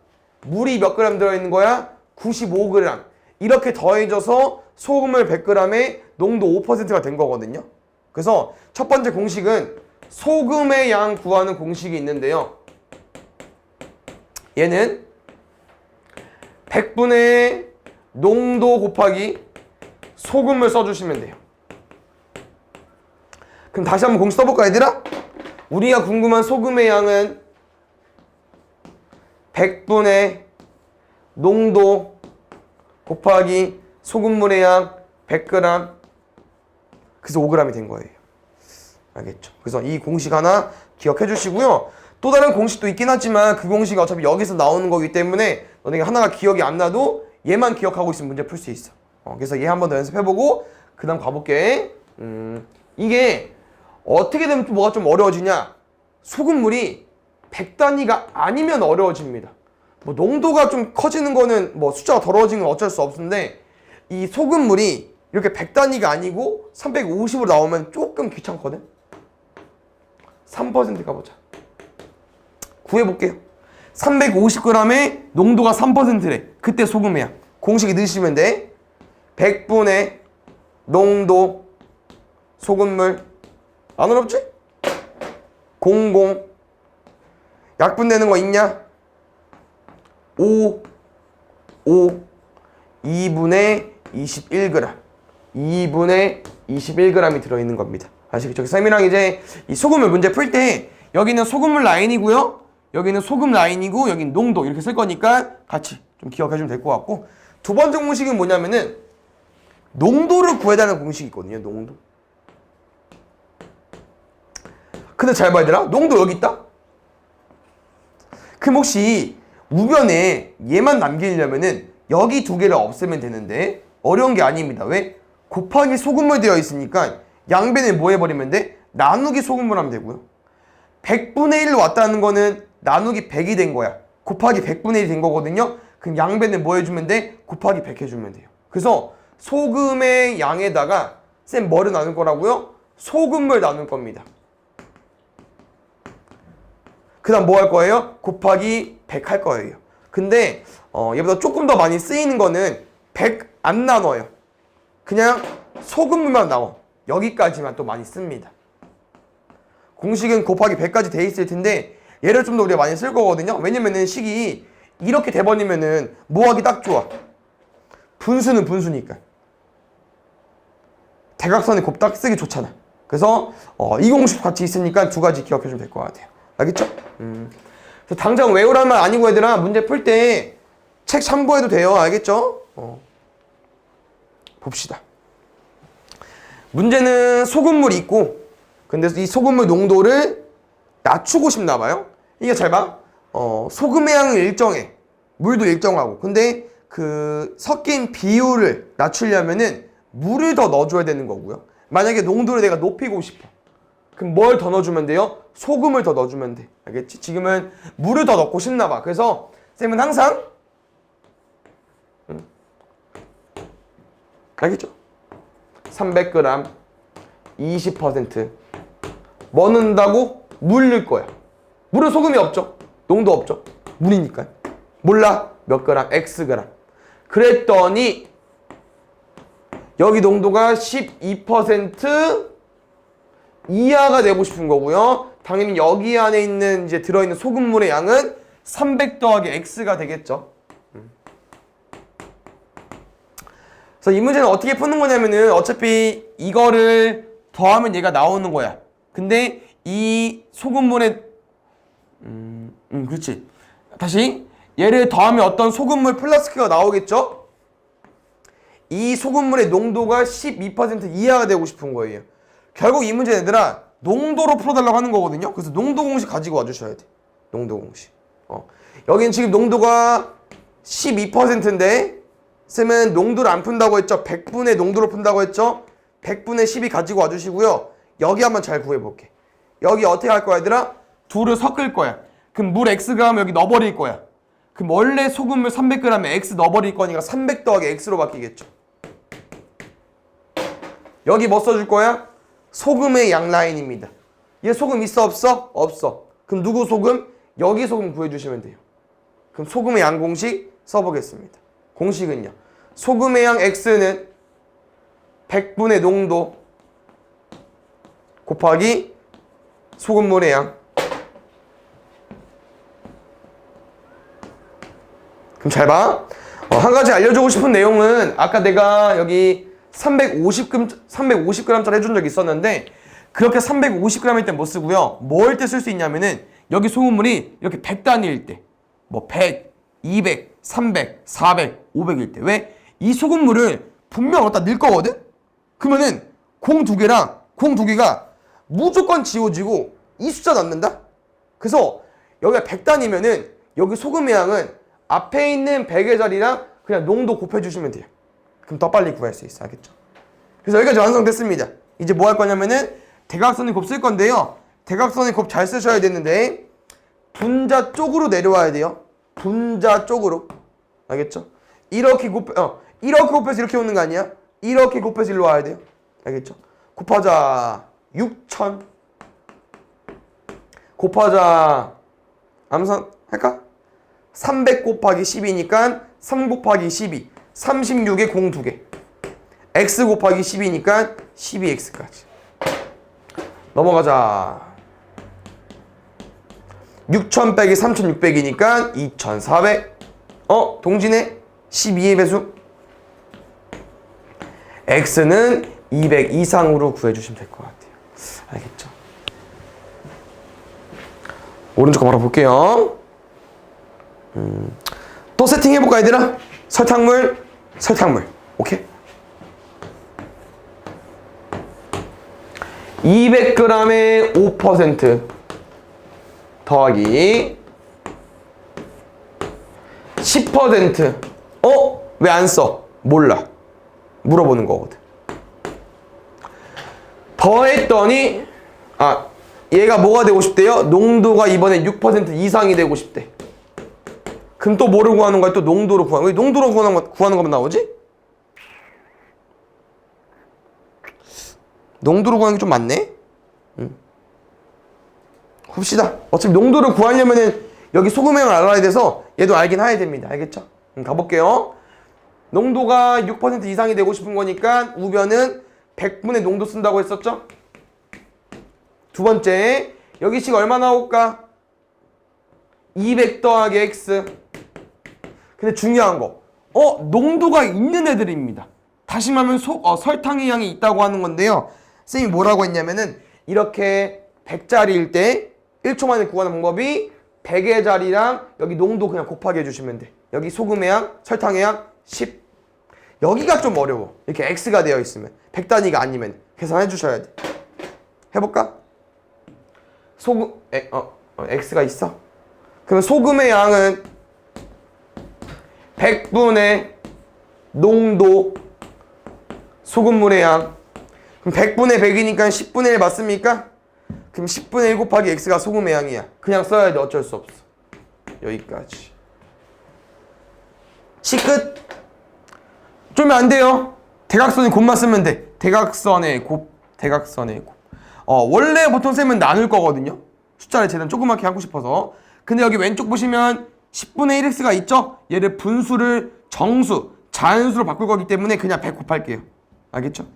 물이 몇 g 들어있는 거야? 95g. 이렇게 더해져서 소금물 100g의 농도 5%가 된 거거든요. 그래서 첫 번째 공식은 소금의 양 구하는 공식이 있는데요. 얘는 100분의 농도 곱하기 소금을 써주시면 돼요. 그럼 다시 한번 공식 써볼까 얘들아? 우리가 궁금한 소금의 양은 100분의 농도 곱하기 소금물의 양 100g, 그래서 5g이 된 거예요. 알겠죠? 그래서 이 공식 하나 기억해 주시고요. 또 다른 공식도 있긴 하지만 그 공식이 어차피 여기서 나오는 거기 때문에 너네가 하나가 기억이 안 나도 얘만 기억하고 있으면 문제 풀 수 있어. 그래서 얘 한 번 더 연습해보고 그 다음 가볼게. 이게 어떻게 되면 또 뭐가 좀 어려워지냐, 소금물이 100단위가 아니면 어려워집니다. 뭐 농도가 좀 커지는 거는 뭐 숫자가 더러워지는 건 어쩔 수 없는데, 이 소금물이 이렇게 100단위가 아니고 350으로 나오면 조금 귀찮거든. 3% 가보자. 구해볼게요. 350g의 농도가 3%래. 그때 소금의 양. 공식에 넣으시면 돼. 100분의 농도 소금물. 안 어렵지? 00. 약분 되는 거 있냐? 5 2분의 21g. 2분의 21g이 들어있는 겁니다. 아시겠죠? 쌤이랑 이제 이 소금물 문제 풀 때 여기는 소금물 라인이고요, 여기는 소금 라인이고, 여기는 농도 이렇게 쓸 거니까 같이 좀 기억해주면 될 것 같고, 두 번째 공식은 뭐냐면은 농도를 구해달라는 공식이 있거든요. 농도. 근데 잘 봐야 되나? 농도 여기 있다? 그럼 혹시 우변에 얘만 남기려면은 여기 두 개를 없애면 되는데 어려운 게 아닙니다. 왜? 곱하기 소금물 되어 있으니까 양변을 뭐 해버리면 돼? 나누기 소금물 하면 되고요. 100분의 1로 왔다는 거는 나누기 100이 된 거야. 곱하기 100분의 1이 된 거거든요. 그럼 양변을 뭐 해주면 돼? 곱하기 100 해주면 돼요. 그래서 소금의 양에다가 쌤 뭐를 나눌 거라고요? 소금물 나눌 겁니다. 그 다음 뭐 할 거예요? 곱하기 100 할 거예요. 근데 얘보다 조금 더 많이 쓰이는 거는 100 안 나눠요. 그냥 소금물만 나와. 여기까지만 또 많이 씁니다. 공식은 곱하기 100까지 돼 있을 텐데 얘를 좀 더 우리가 많이 쓸 거거든요. 왜냐면은 식이 이렇게 돼버리면은 뭐 하기 딱 좋아. 분수는 분수니까. 대각선이 곱딱 쓰기 좋잖아. 그래서 이 공식 같이 있으니까 두 가지 기억해주면 될 것 같아요. 알겠죠? 그래서 당장 외우라는 말 아니고 얘들아, 문제 풀 때 책 참고해도 돼요. 알겠죠? 봅시다. 문제는 소금물이 있고, 근데 이 소금물 농도를 낮추고 싶나 봐요. 이게 잘 봐. 소금의 양은 일정해. 물도 일정하고. 근데 그 섞인 비율을 낮추려면은 물을 더 넣어줘야 되는 거고요. 만약에 농도를 내가 높이고 싶어. 그럼 뭘 더 넣어주면 돼요? 소금을 더 넣어주면 돼. 알겠지? 지금은 물을 더 넣고 싶나 봐. 그래서 쌤은 항상 알겠죠? 300g 20% 뭐 넣는다고? 물 넣을 거야. 물은 소금이 없죠. 농도 없죠. 물이니까. 몰라. 몇 그램? Xg. 그랬더니 여기 농도가 12% 이하가 되고 싶은 거고요. 당연히 여기 안에 있는 이제 들어있는 소금물의 양은 300 더하기 X가 되겠죠. 그래서 이 문제는 어떻게 푸는 거냐면은 어차피 이거를 더하면 얘가 나오는 거야. 근데 이 소금물의 그렇지. 다시 얘를 더하면 어떤 소금물 플라스크가 나오겠죠? 이 소금물의 농도가 12% 이하가 되고 싶은 거예요. 결국 이 문제 얘들아 농도로 풀어달라고 하는 거거든요. 그래서 농도 공식 가지고 와주셔야 돼. 농도 공식. 여기는 지금 농도가 12%인데 쌤은 농도를 안 푼다고 했죠. 100분의 농도로 푼다고 했죠. 100분의 10이 가지고 와주시고요. 여기 한번 잘 구해볼게. 여기 어떻게 할 거야 얘들아? 둘을 섞을 거야. 그럼 물 Xg 여기 넣어버릴 거야. 그럼 원래 소금물 300g에 X 넣어버릴 거니까 300 더하기 X로 바뀌겠죠. 여기 뭐 써줄 거야? 소금의 양 라인입니다. 얘 소금 있어 없어? 없어. 그럼 누구 소금? 여기 소금 구해주시면 돼요. 그럼 소금의 양 공식 써보겠습니다. 공식은요. 소금의 양 X는 100분의 농도 곱하기 소금물의 양. 그럼 잘 봐. 한 가지 알려주고 싶은 내용은 아까 내가 여기 350g짜리 해준 적이 있었는데 그렇게 350g일 때 못 쓰고요. 뭐 할 때 쓸 수 있냐면은 여기 소금물이 이렇게 100단위일 때 뭐 100, 200, 300, 400, 500일 때. 왜? 이 소금물을 분명 어디다 넣을 거거든? 그러면은 공 두 개랑 공 두 개가 무조건 지워지고 이 숫자 남는다? 그래서 여기가 100단이면은 여기 소금의 양은 앞에 있는 100의 자리랑 그냥 농도 곱해주시면 돼요. 그럼 더 빨리 구할 수 있어. 알겠죠? 그래서 여기까지 완성됐습니다. 이제 뭐 할 거냐면은 대각선의 곱 쓸 건데요. 대각선의 곱 잘 쓰셔야 되는데 분자 쪽으로 내려와야 돼요. 분자 쪽으로. 알겠죠? 이렇게 곱해서 이렇게 오는 거 아니야? 이렇게 곱해서 일로 와야 돼요. 알겠죠? 곱하자 6,000 곱하자 암산 할까? 300 곱하기 10이니까 3 곱하기 12 36에 공 2개 x 곱하기 10이니까 12x까지 넘어가자. 6000 빼기 3600이니까 2400 동진에 12의 배수 x는 200 이상으로 구해주시면 될 것 같아요. 알겠죠? 오른쪽 거 바로 볼게요. 또 세팅해볼까 얘들아? 설탕물 오케이? 200g에 5% 더하기 10% 왜 안 써? 몰라. 물어보는 거거든. 더했더니 얘가 뭐가 되고 싶대요? 농도가 이번에 6% 이상이 되고 싶대. 그럼 또 뭐를 구하는 거야? 또 농도로 구하는 거야. 왜 농도로 구하는 거만 나오지? 농도로 구하는 게 좀 많네? 봅시다. 어차피 농도를 구하려면은 여기 소금형을 알아야 돼서 얘도 알긴 해야 됩니다. 알겠죠? 가볼게요. 농도가 6% 이상이 되고 싶은 거니까 우변은 100분의 농도 쓴다고 했었죠? 두 번째, 여기 식 얼마 나올까? 200 더하기 x. 근데 중요한 거, 농도가 있는 애들입니다. 다시 말하면 설탕의 양이 있다고 하는 건데요. 쌤이 뭐라고 했냐면은 이렇게 100짜리일 때 1초 만에 구하는 방법이 100의 자리랑 여기 농도 그냥 곱하기 해주시면 돼. 여기 소금의 양, 설탕의 양 10. 여기가 좀 어려워. 이렇게 x가 되어 있으면 100단위가 아니면 계산해 주셔야 돼. 해볼까? x가 있어. 그러면 소금의 양은 100분의 농도 소금물의 양. 그럼 100분의 100이니까 10분의 1 맞습니까? 그럼 10분의 1 곱하기 x가 소금의 양이야. 그냥 써야 돼. 어쩔 수 없어. 여기까지. 시 끝. 쫄면 안 돼요. 대각선의 곱만 쓰면 돼. 대각선의 곱. 원래 보통 쌤은 나눌 거거든요. 숫자를 최대한 조그맣게 하고 싶어서. 근데 여기 왼쪽 보시면 10분의 1x가 있죠? 얘를 분수를 정수, 자연수로 바꿀 거기 때문에 그냥 100 곱할게요. 알겠죠?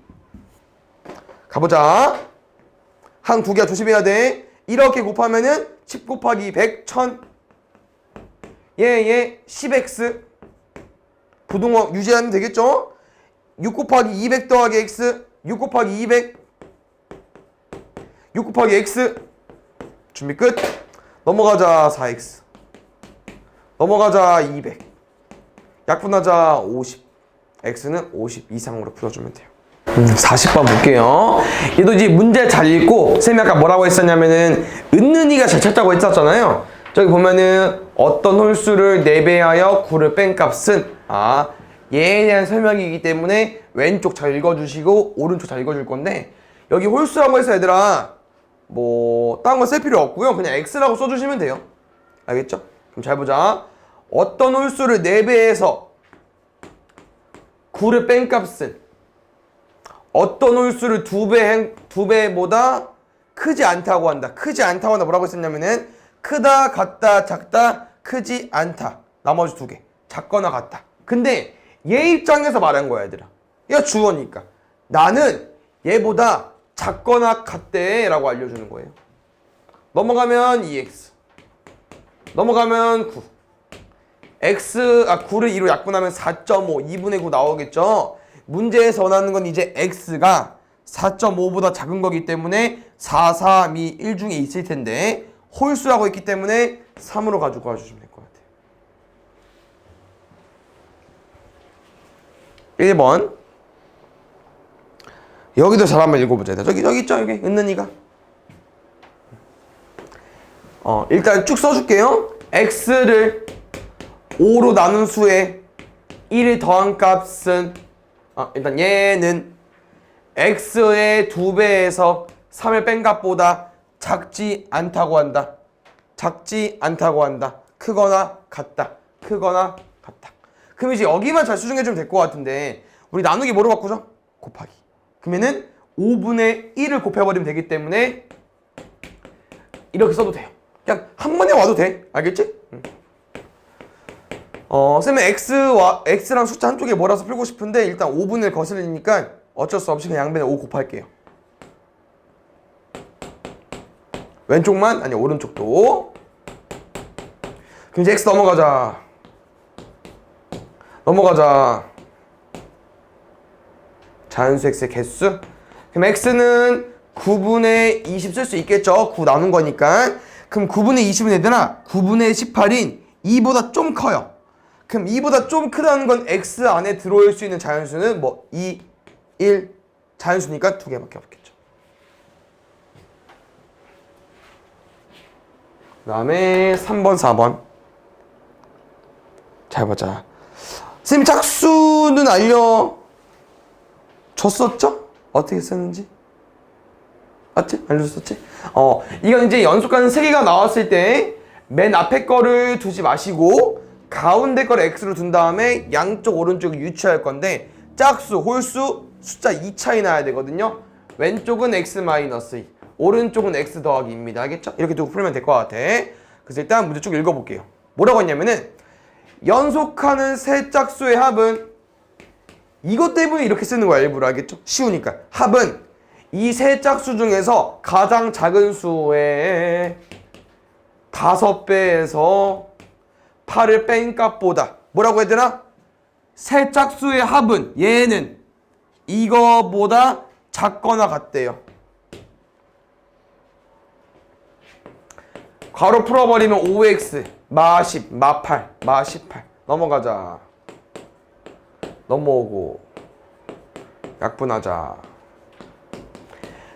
가보자. 한 두 개가 조심해야 돼. 이렇게 곱하면은 10 곱하기 100, 1000. 얘 10x. 부등호 유지하면 되겠죠? 6 곱하기 200 더하기 x. 6 곱하기 200. 6 곱하기 x. 준비 끝. 넘어가자 4x. 넘어가자 200. 약분하자 50. x는 50 이상으로 풀어주면 돼요. 40번 볼게요. 얘도 이제 문제 잘 읽고 쌤이 아까 뭐라고 했었냐면은 은은이가 잘 찾자고 했었잖아요. 저기 보면은 어떤 홀수를 4배하여 9를 뺀 값은 얘에 대한 설명이기 때문에 왼쪽 잘 읽어주시고 오른쪽 잘 읽어줄 건데 여기 홀수라고 해서 얘들아 뭐 다른 거 쓸 필요 없고요. 그냥 x라고 써주시면 돼요. 알겠죠? 그럼 잘 보자. 어떤 홀수를 4배해서 9를 뺀 값은 어떤 홀수를 2배보다 크지 않다고 한다. 크지 않다고 한다. 뭐라고 했었냐면은 크다, 같다, 작다, 크지 않다. 나머지 두 개. 작거나 같다. 근데 얘 입장에서 말한 거야, 얘들아. 얘가 주어니까. 나는 얘보다 작거나 같대 라고 알려주는 거예요. 넘어가면 2x. 넘어가면 9. 9를 2로 약분하면 4.5. 2분의 9 나오겠죠? 문제에서 원하는 건 이제 x가 4.5보다 작은 거기 때문에 4, 3, 2, 1 중에 있을 텐데 홀수라고 했기 때문에 3으로 가지고 와주시면 될 것 같아요. 1번. 여기도 잘 한번 읽어보자. 저기 있죠? 여기 은는이가. 일단 쭉 써줄게요. x를 5로 나눈 수에 1을 더한 값은 일단 얘는 x의 2배에서 3을 뺀 값보다 작지 않다고 한다. 작지 않다고 한다. 크거나 같다. 크거나 같다. 그럼 이제 여기만 잘 수정해주면 될 것 같은데 우리 나누기 뭐로 바꾸죠? 곱하기. 그러면은 5분의 1을 곱해버리면 되기 때문에 이렇게 써도 돼요. 그냥 한 번에 와도 돼. 알겠지? 쌤은 x랑 숫자 한쪽에 몰아서 풀고 싶은데 일단 5분의 1 거슬리니까 어쩔 수 없이 그냥 양변에 5 곱할게요. 왼쪽만? 아니 오른쪽도. 그럼 이제 x 넘어가자. 자연수 x의 개수. 그럼 x는 9분의 20 쓸 수 있겠죠? 9 나눈 거니까. 그럼 9분의 20은 얘들아 9분의 18인 2보다 좀 커요. 그럼 2보다 좀 크다는 건 x 안에 들어올 수 있는 자연수는 뭐 2, 1 자연수니까 2개밖에 없겠죠. 그 다음에 3번, 4번 잘 보자. 선생님 짝수는 알려줬었죠? 어떻게 쓰는지? 맞지? 알려줬었지? 이건 이제 연속하는 3개가 나왔을 때 맨 앞에 거를 두지 마시고 가운데 거를 x로 둔 다음에 양쪽 오른쪽에 유추할 건데 짝수, 홀수, 숫자 2 차이 나야 되거든요. 왼쪽은 x-2, 오른쪽은 x 더하기 2입니다. 알겠죠? 이렇게 두고 풀면 될 것 같아. 그래서 일단 문제 쭉 읽어볼게요. 뭐라고 했냐면은 연속하는 세 짝수의 합은 이것 때문에 이렇게 쓰는 거야. 일부러. 알겠죠? 쉬우니까. 합은 이 세 짝수 중에서 가장 작은 수의 5배에서 8을 뺀 값보다 뭐라고 해야 되나? 세 짝수의 합은 얘는 이거보다 작거나 같대요. 괄호 풀어버리면 5x 마 10, 마 8, 마 18 넘어가자. 넘어오고 약분하자.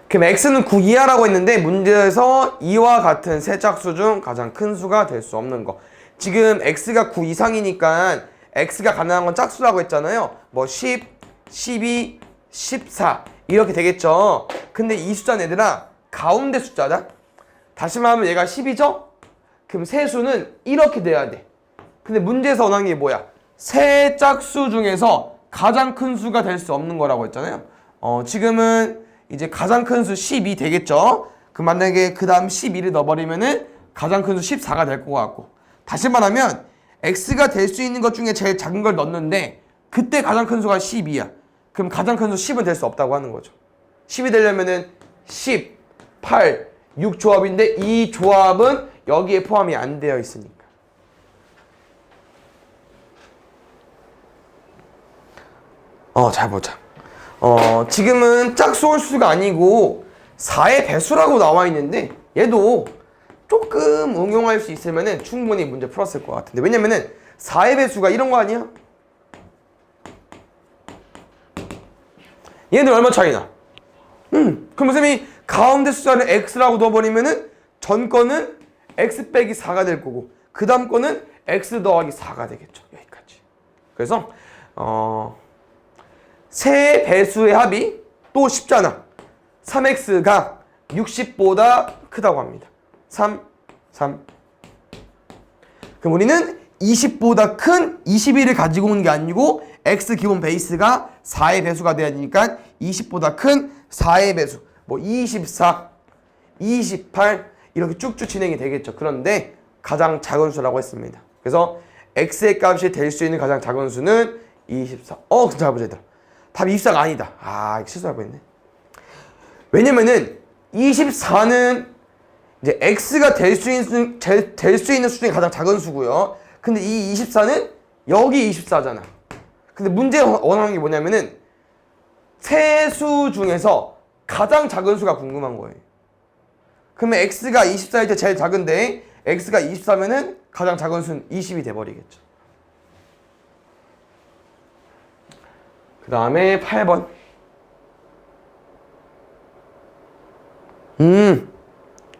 그럼 x는 9 이하라고 했는데 문제에서 이와 같은 세 짝수 중 가장 큰 수가 될 수 없는 거. 지금 x가 9 이상이니까 x가 가능한 건 짝수라고 했잖아요. 뭐 10, 12, 14 이렇게 되겠죠. 근데 이 숫자는 얘들아 가운데 숫자다. 다시 말하면 얘가 10이죠? 그럼 세 수는 이렇게 돼야 돼. 근데 문제에서 원하는 게 뭐야? 세 짝수 중에서 가장 큰 수가 될 수 없는 거라고 했잖아요. 지금은 이제 가장 큰 수 10이 되겠죠? 그럼 만약에 그 다음 12를 넣어버리면은 가장 큰 수 14가 될 것 같고. 다시 말하면 x가 될 수 있는 것 중에 제일 작은 걸 넣었는데 그때 가장 큰 수가 10이야. 그럼 가장 큰 수 10은 될 수 없다고 하는 거죠. 10이 되려면은 10, 8, 6 조합인데 이 조합은 여기에 포함이 안 되어 있으니까. 잘 보자. 지금은 짝수 홀수가 아니고 4의 배수라고 나와 있는데 얘도 조금 응용할 수 있으면은 충분히 문제 풀었을 것 같은데 왜냐면은 4의 배수가 이런 거 아니야? 얘들 얼마 차이나? 그럼 선생님이 가운데 숫자를 x라고 넣어버리면은 전 거는 x 빼기 4가 될 거고 그 다음 거는 x 더하기 4가 되겠죠. 여기까지. 그래서 세 배수의 합이 또 쉽잖아. 3x가 60보다 크다고 합니다. 3. 그럼 우리는 20보다 큰 21을 가지고 온 게 아니고 x 기본 베이스가 4의 배수가 돼야 되니까 20보다 큰 4의 배수 뭐 24, 28 이렇게 쭉쭉 진행이 되겠죠. 그런데 가장 작은 수라고 했습니다. 그래서 x의 값이 될 수 있는 가장 작은 수는 24. 잘 보자 얘들아. 답이 24가 아니다. 실수할 뻔했네. 왜냐면은 24는 이제 x가 될 수 있는 수 중에 가장 작은 수고요. 근데 이 24는 여기 24잖아. 근데 문제 원하는 게 뭐냐면은 세 수 중에서 가장 작은 수가 궁금한 거예요. 그러면 x가 24일 때 제일 작은데 x가 24면은 가장 작은 수는 20이 돼버리겠죠. 그 다음에 8번.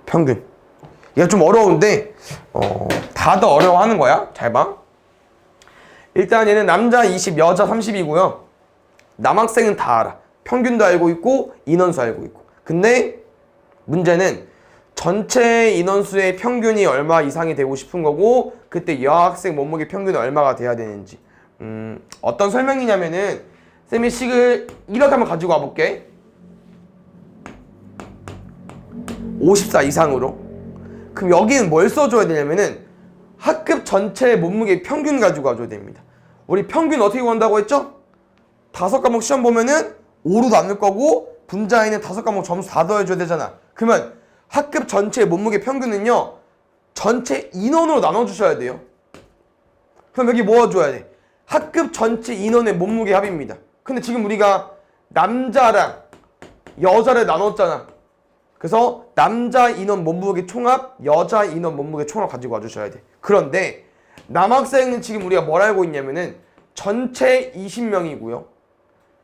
평균. 얘가 좀 어려운데 다들 어려워하는 거야. 잘 봐. 일단 얘는 남자 20, 여자 30이고요. 남학생은 다 알아. 평균도 알고 있고 인원수 알고 있고. 근데 문제는 전체 인원수의 평균이 얼마 이상이 되고 싶은 거고, 그때 여학생 몸무게 평균이 얼마가 돼야 되는지. 어떤 설명이냐면은 쌤이 식을 이렇게 한번 가지고 와볼게. 54 이상으로. 그럼 여기는 뭘 써줘야 되냐면은 학급 전체 몸무게 평균 가지고 와줘야 됩니다. 우리 평균 어떻게 구한다고 했죠? 5과목 시험 보면은 5로 나눌 거고 분자에는 5과목 점수 다 더해줘야 되잖아. 그러면 학급 전체 몸무게 평균은요, 전체 인원으로 나눠주셔야 돼요. 그럼 여기 모아줘야 돼. 학급 전체 인원의 몸무게 합입니다. 근데 지금 우리가 남자랑 여자를 나눴잖아. 그래서 남자 인원 몸무게 총합, 여자 인원 몸무게 총합 가지고 와주셔야 돼. 그런데 남학생은 지금 우리가 뭘 알고 있냐면은 전체 20명이고요.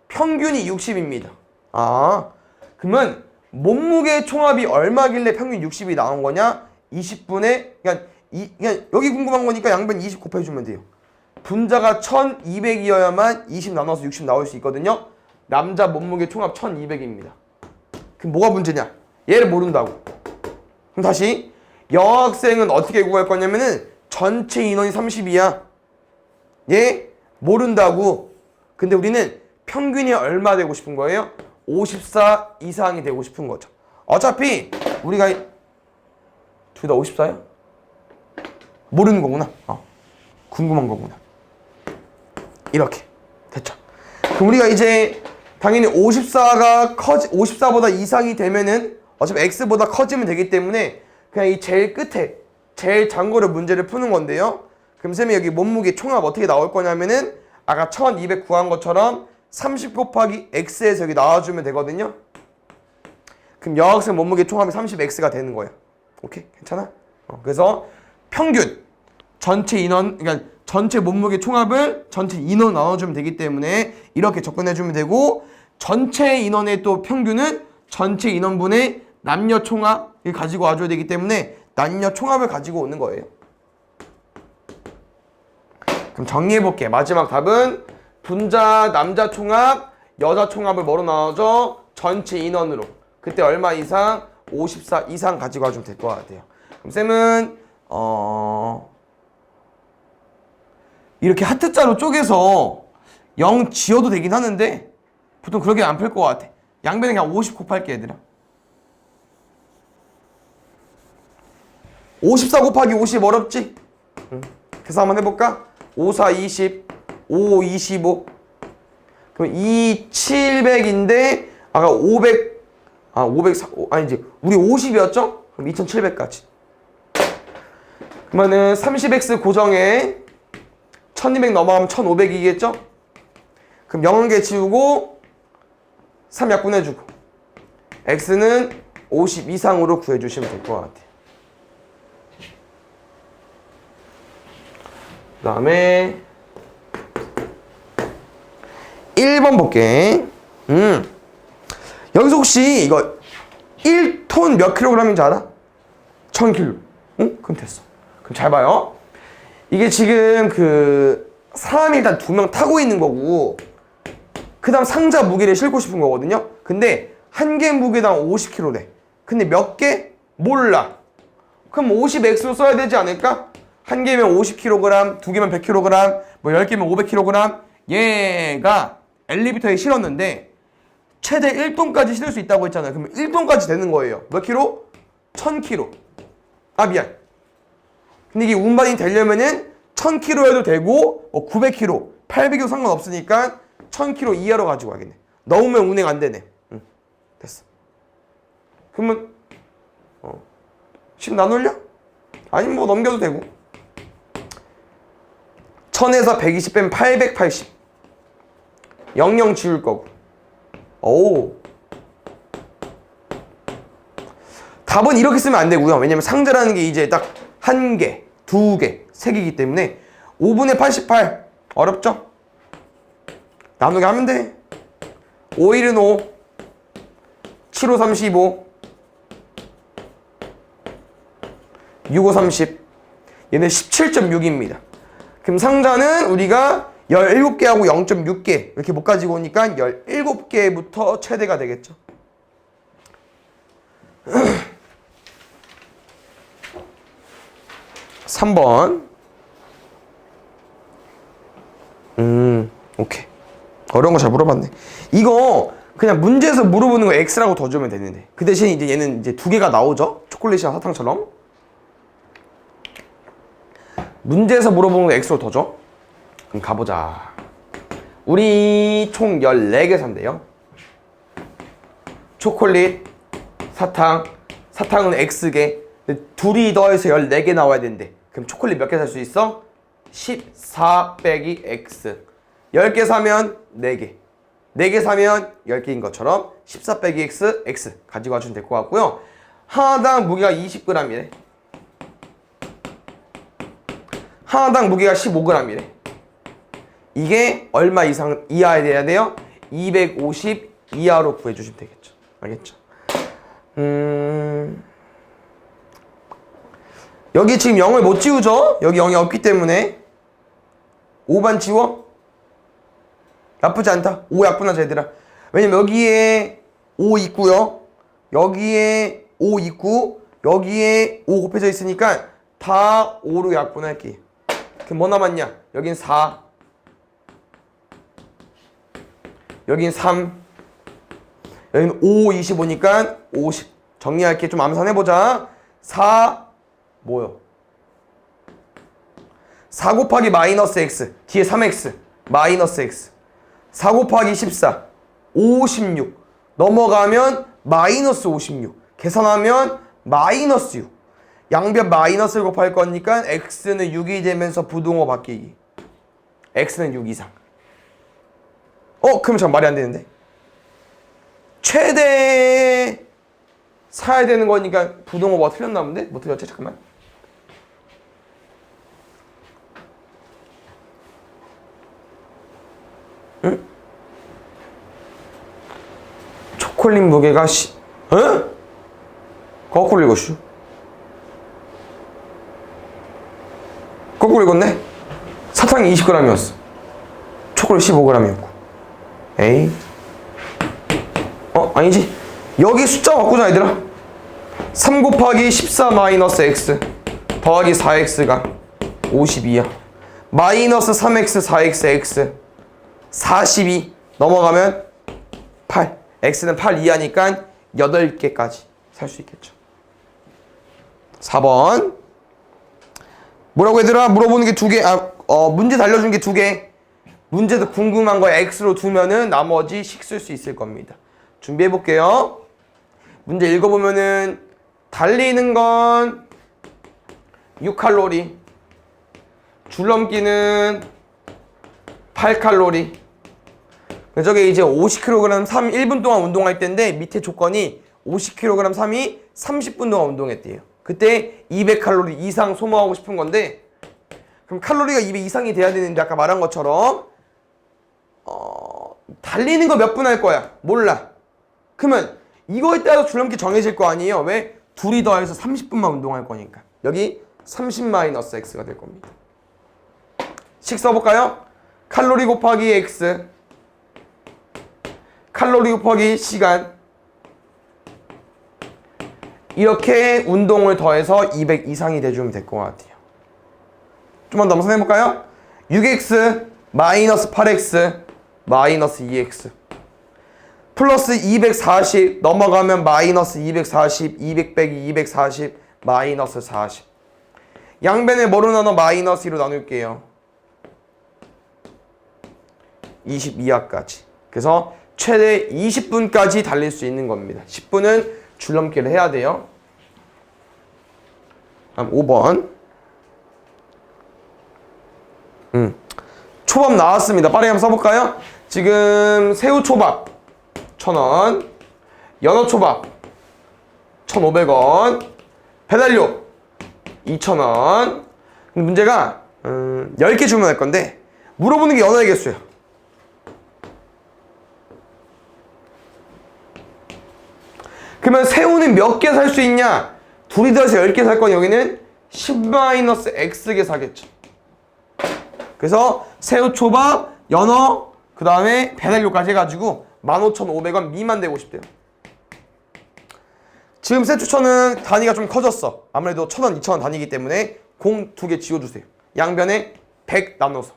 평균이 60입니다. 그러면 몸무게 총합이 얼마길래 평균 60이 나온 거냐? 20분의, 그러니까 여기 궁금한 거니까 양변 20 곱해주면 돼요. 분자가 1200이어야만 20 나눠서 60 나올 수 있거든요. 남자 몸무게 총합 1200입니다. 그럼 뭐가 문제냐? 얘를 모른다고. 그럼 다시 여학생은 어떻게 구할 거냐면은 전체 인원이 30이야. 얘 모른다고. 근데 우리는 평균이 얼마 되고 싶은 거예요? 54 이상이 되고 싶은 거죠. 어차피 우리가 둘 다 54야? 모르는 거구나. 궁금한 거구나. 이렇게 됐죠. 그럼 우리가 이제 당연히 54보다 이상이 되면은 어차피 x보다 커지면 되기 때문에 그냥 이 제일 끝에 제일 장고를 문제를 푸는 건데요. 그럼 쌤이 여기 몸무게 총합 어떻게 나올 거냐면은 아까 1200 구한 것처럼 30 곱하기 x에서 여기 나와주면 되거든요. 그럼 여학생 몸무게 총합이 30x가 되는 거야. 오케이? 괜찮아? 그래서 평균 전체 인원, 그러니까 전체 몸무게 총합을 전체 인원 나눠주면 되기 때문에 이렇게 접근해주면 되고, 전체 인원의 또 평균은 전체 인원분의 남녀 총합을 가지고 와줘야 되기 때문에 남녀 총합을 가지고 오는 거예요. 그럼 정리해볼게. 마지막 답은 분자 남자 총합, 여자 총합을 뭐로 나눠줘? 전체 인원으로. 그때 얼마 이상? 54 이상 가지고 와주면 될 것 같아요. 그럼 쌤은 이렇게 하트자로 쪼개서 0 지어도 되긴 하는데 보통 그렇게 안 풀 것 같아. 양변에 그냥 50 곱할게 얘들아. 54 곱하기 50 어렵지? 그래서 한번 해볼까? 5, 4, 20, 5, 25. 그럼 2, 700인데 아까 500, 500, 아니지 우리 50이었죠? 그럼 2700까지. 그러면은 30x 고정에 1200 넘어가면 1500이겠죠? 그럼 0개 지우고 3 약분해주고 x는 50 이상으로 구해주시면 될 것 같아요. 그 다음에 1번 볼게. 여기서 혹시 이거 1톤 몇 킬로그램인지 알아? 1000kg. 응? 그럼 됐어. 그럼 잘 봐요. 이게 지금 사람이 일단 2명 타고 있는 거고, 그 다음 상자 무게를 싣고 싶은 거거든요. 근데 한 개 무게당 50kg래. 근데 몇 개? 몰라. 그럼 50x로 써야 되지 않을까? 한 개면 50kg, 두 개면 100kg, 뭐 10개면 500kg. 얘가 엘리베이터에 실었는데 최대 1톤까지 실을 수 있다고 했잖아요. 그러면 1톤까지 되는 거예요. 몇 킬로? 1000kg. 미안. 근데 이게 운반이 되려면은 1000kg여도 되고 900kg, 800kg 상관없으니까 1000kg 이하로 가지고 가겠네. 넘으면 운행 안 되네. 됐어. 그러면 10 나눌려? 아니면 뭐 넘겨도 되고. 1000에서 120 빼면 880. 00 지울 거고. 오. 답은 이렇게 쓰면 안 되고요. 왜냐면 상자라는 게 이제 딱 한 개, 두 개, 세 개이기 때문에 5분의 88 어렵죠? 나누게 하면 돼. 5일은 5, 7, 5, 35, 6, 5, 30. 얘는 17.6입니다. 그럼 상자는 우리가 17개하고 0.6개 이렇게 못 가지고 오니까 17개부터 최대가 되겠죠. (3번) 오케이. 어려운 거 잘 물어봤네. 이거 그냥 문제에서 물어보는 거 X라고 더 주면 되는데, 그 대신 이제 얘는 이제 두 개가 나오죠. 초콜릿이랑 사탕처럼. 문제에서 물어보는 거 X로 더 줘. 그럼 가보자. 우리 총 14개 산대요. 초콜릿, 사탕, 사탕은 X개. 둘이 더해서 14개 나와야 된대. 그럼 초콜릿 몇 개 살 수 있어? 14 빼기 X. 10개 사면 4개. 4개 사면 10개인 것처럼 14 빼기 X, X 가지고 와주면 될 것 같고요. 하나당 무게가 20g이래. 하나당 무게가 15g이래. 이게 얼마 이하에 돼야 돼요? 250 이하로 구해주시면 되겠죠. 알겠죠? 여기 지금 0을 못 지우죠? 여기 0이 없기 때문에 5반 지워? 나쁘지 않다. 5 약분하자 얘들아. 왜냐면 여기에 5 있고요, 여기에 5 있고, 여기에 5 곱해져 있으니까 다 5로 약분할게. 그럼 뭐 남았냐? 여긴 4, 여긴 3, 여긴 5, 25니까 50. 정리할게. 좀 암산해보자. 4 뭐요? 4 곱하기 마이너스 x, 뒤에 3x 마이너스 x. 4 곱하기 14 56 넘어가면 마이너스 56. 계산하면 마이너스 6. 양변 마이너스를 곱할 거니까 x는 6이 되면서 부등호 바뀌기. x는 6 이상. 그럼 참 말이 안 되는데. 최대 사야 되는 거니까 부등호 뭐가 틀렸나 본데? 뭐 틀렸지? 잠깐만. 응? 초콜릿 무게가 거꾸로 읽었슈. 거꾸로 읽었네? 사탕이 20g이었어. 초콜릿 15g이었고. 에이. 아니지. 여기 숫자 바꾸자 얘들아. 3 곱하기 14 마이너스 x 더하기 4x가 52야. 마이너스 3x 4x x 42 넘어가면 8. x는 8 이하니까 8개까지 살 수 있겠죠. 4번. 뭐라고 얘들아? 물어보는 게 2개. 문제 달려준 게 2개. 문제도 궁금한 거 x로 두면은 나머지 식 쓸 수 있을 겁니다. 준비해 볼게요. 문제 읽어보면은 달리는 건 6칼로리, 줄넘기는 8칼로리. 저게 이제 50kg 3 1분 동안 운동할 때인데 밑에 조건이 50kg 3이 30분 동안 운동했대요. 그때 200칼로리 이상 소모하고 싶은 건데, 그럼 칼로리가 200 이상이 돼야 되는데 아까 말한 것처럼 달리는 거 몇 분 할 거야? 몰라. 그러면 이거에 따라서 줄넘기 정해질 거 아니에요? 왜? 둘이 더해서 30분만 운동할 거니까. 여기 30-x가 될 겁니다. 식 써볼까요? 칼로리 곱하기 x, 칼로리 곱하기 시간. 이렇게 운동을 더해서 200 이상이 돼주면 될 것 같아요. 좀만 더 한번 해볼까요? 6x 마이너스 8x 마이너스 2x 플러스 240 넘어가면 마이너스 240, 200 빼기 240 마이너스 40. 양변에 뭐로 나눠? 마이너스 2로 나눌게요. 22하까지. 그래서 최대 20분까지 달릴 수 있는 겁니다. 10분은 줄넘기를 해야 돼요. 다음 5번. 초밥 나왔습니다. 빠르게 한번 써볼까요? 지금 새우초밥 1,000원, 연어초밥 1,500원, 배달료 2,000원. 문제가 10개 주문할 건데 물어보는 게 연어의 개수예요. 그러면 새우는 몇 개 살 수 있냐? 둘이 더해서 10개 살 건 여기는 10-x개 사겠죠. 그래서 새우 초밥, 연어, 그 다음에 배달료까지 해가지고 15,500원 미만 되고 싶대요. 지금 세트초는 단위가 좀 커졌어. 아무래도 1,000원, 2,000원 단위이기 때문에 공 2개 지워주세요. 양변에 100 나눠서.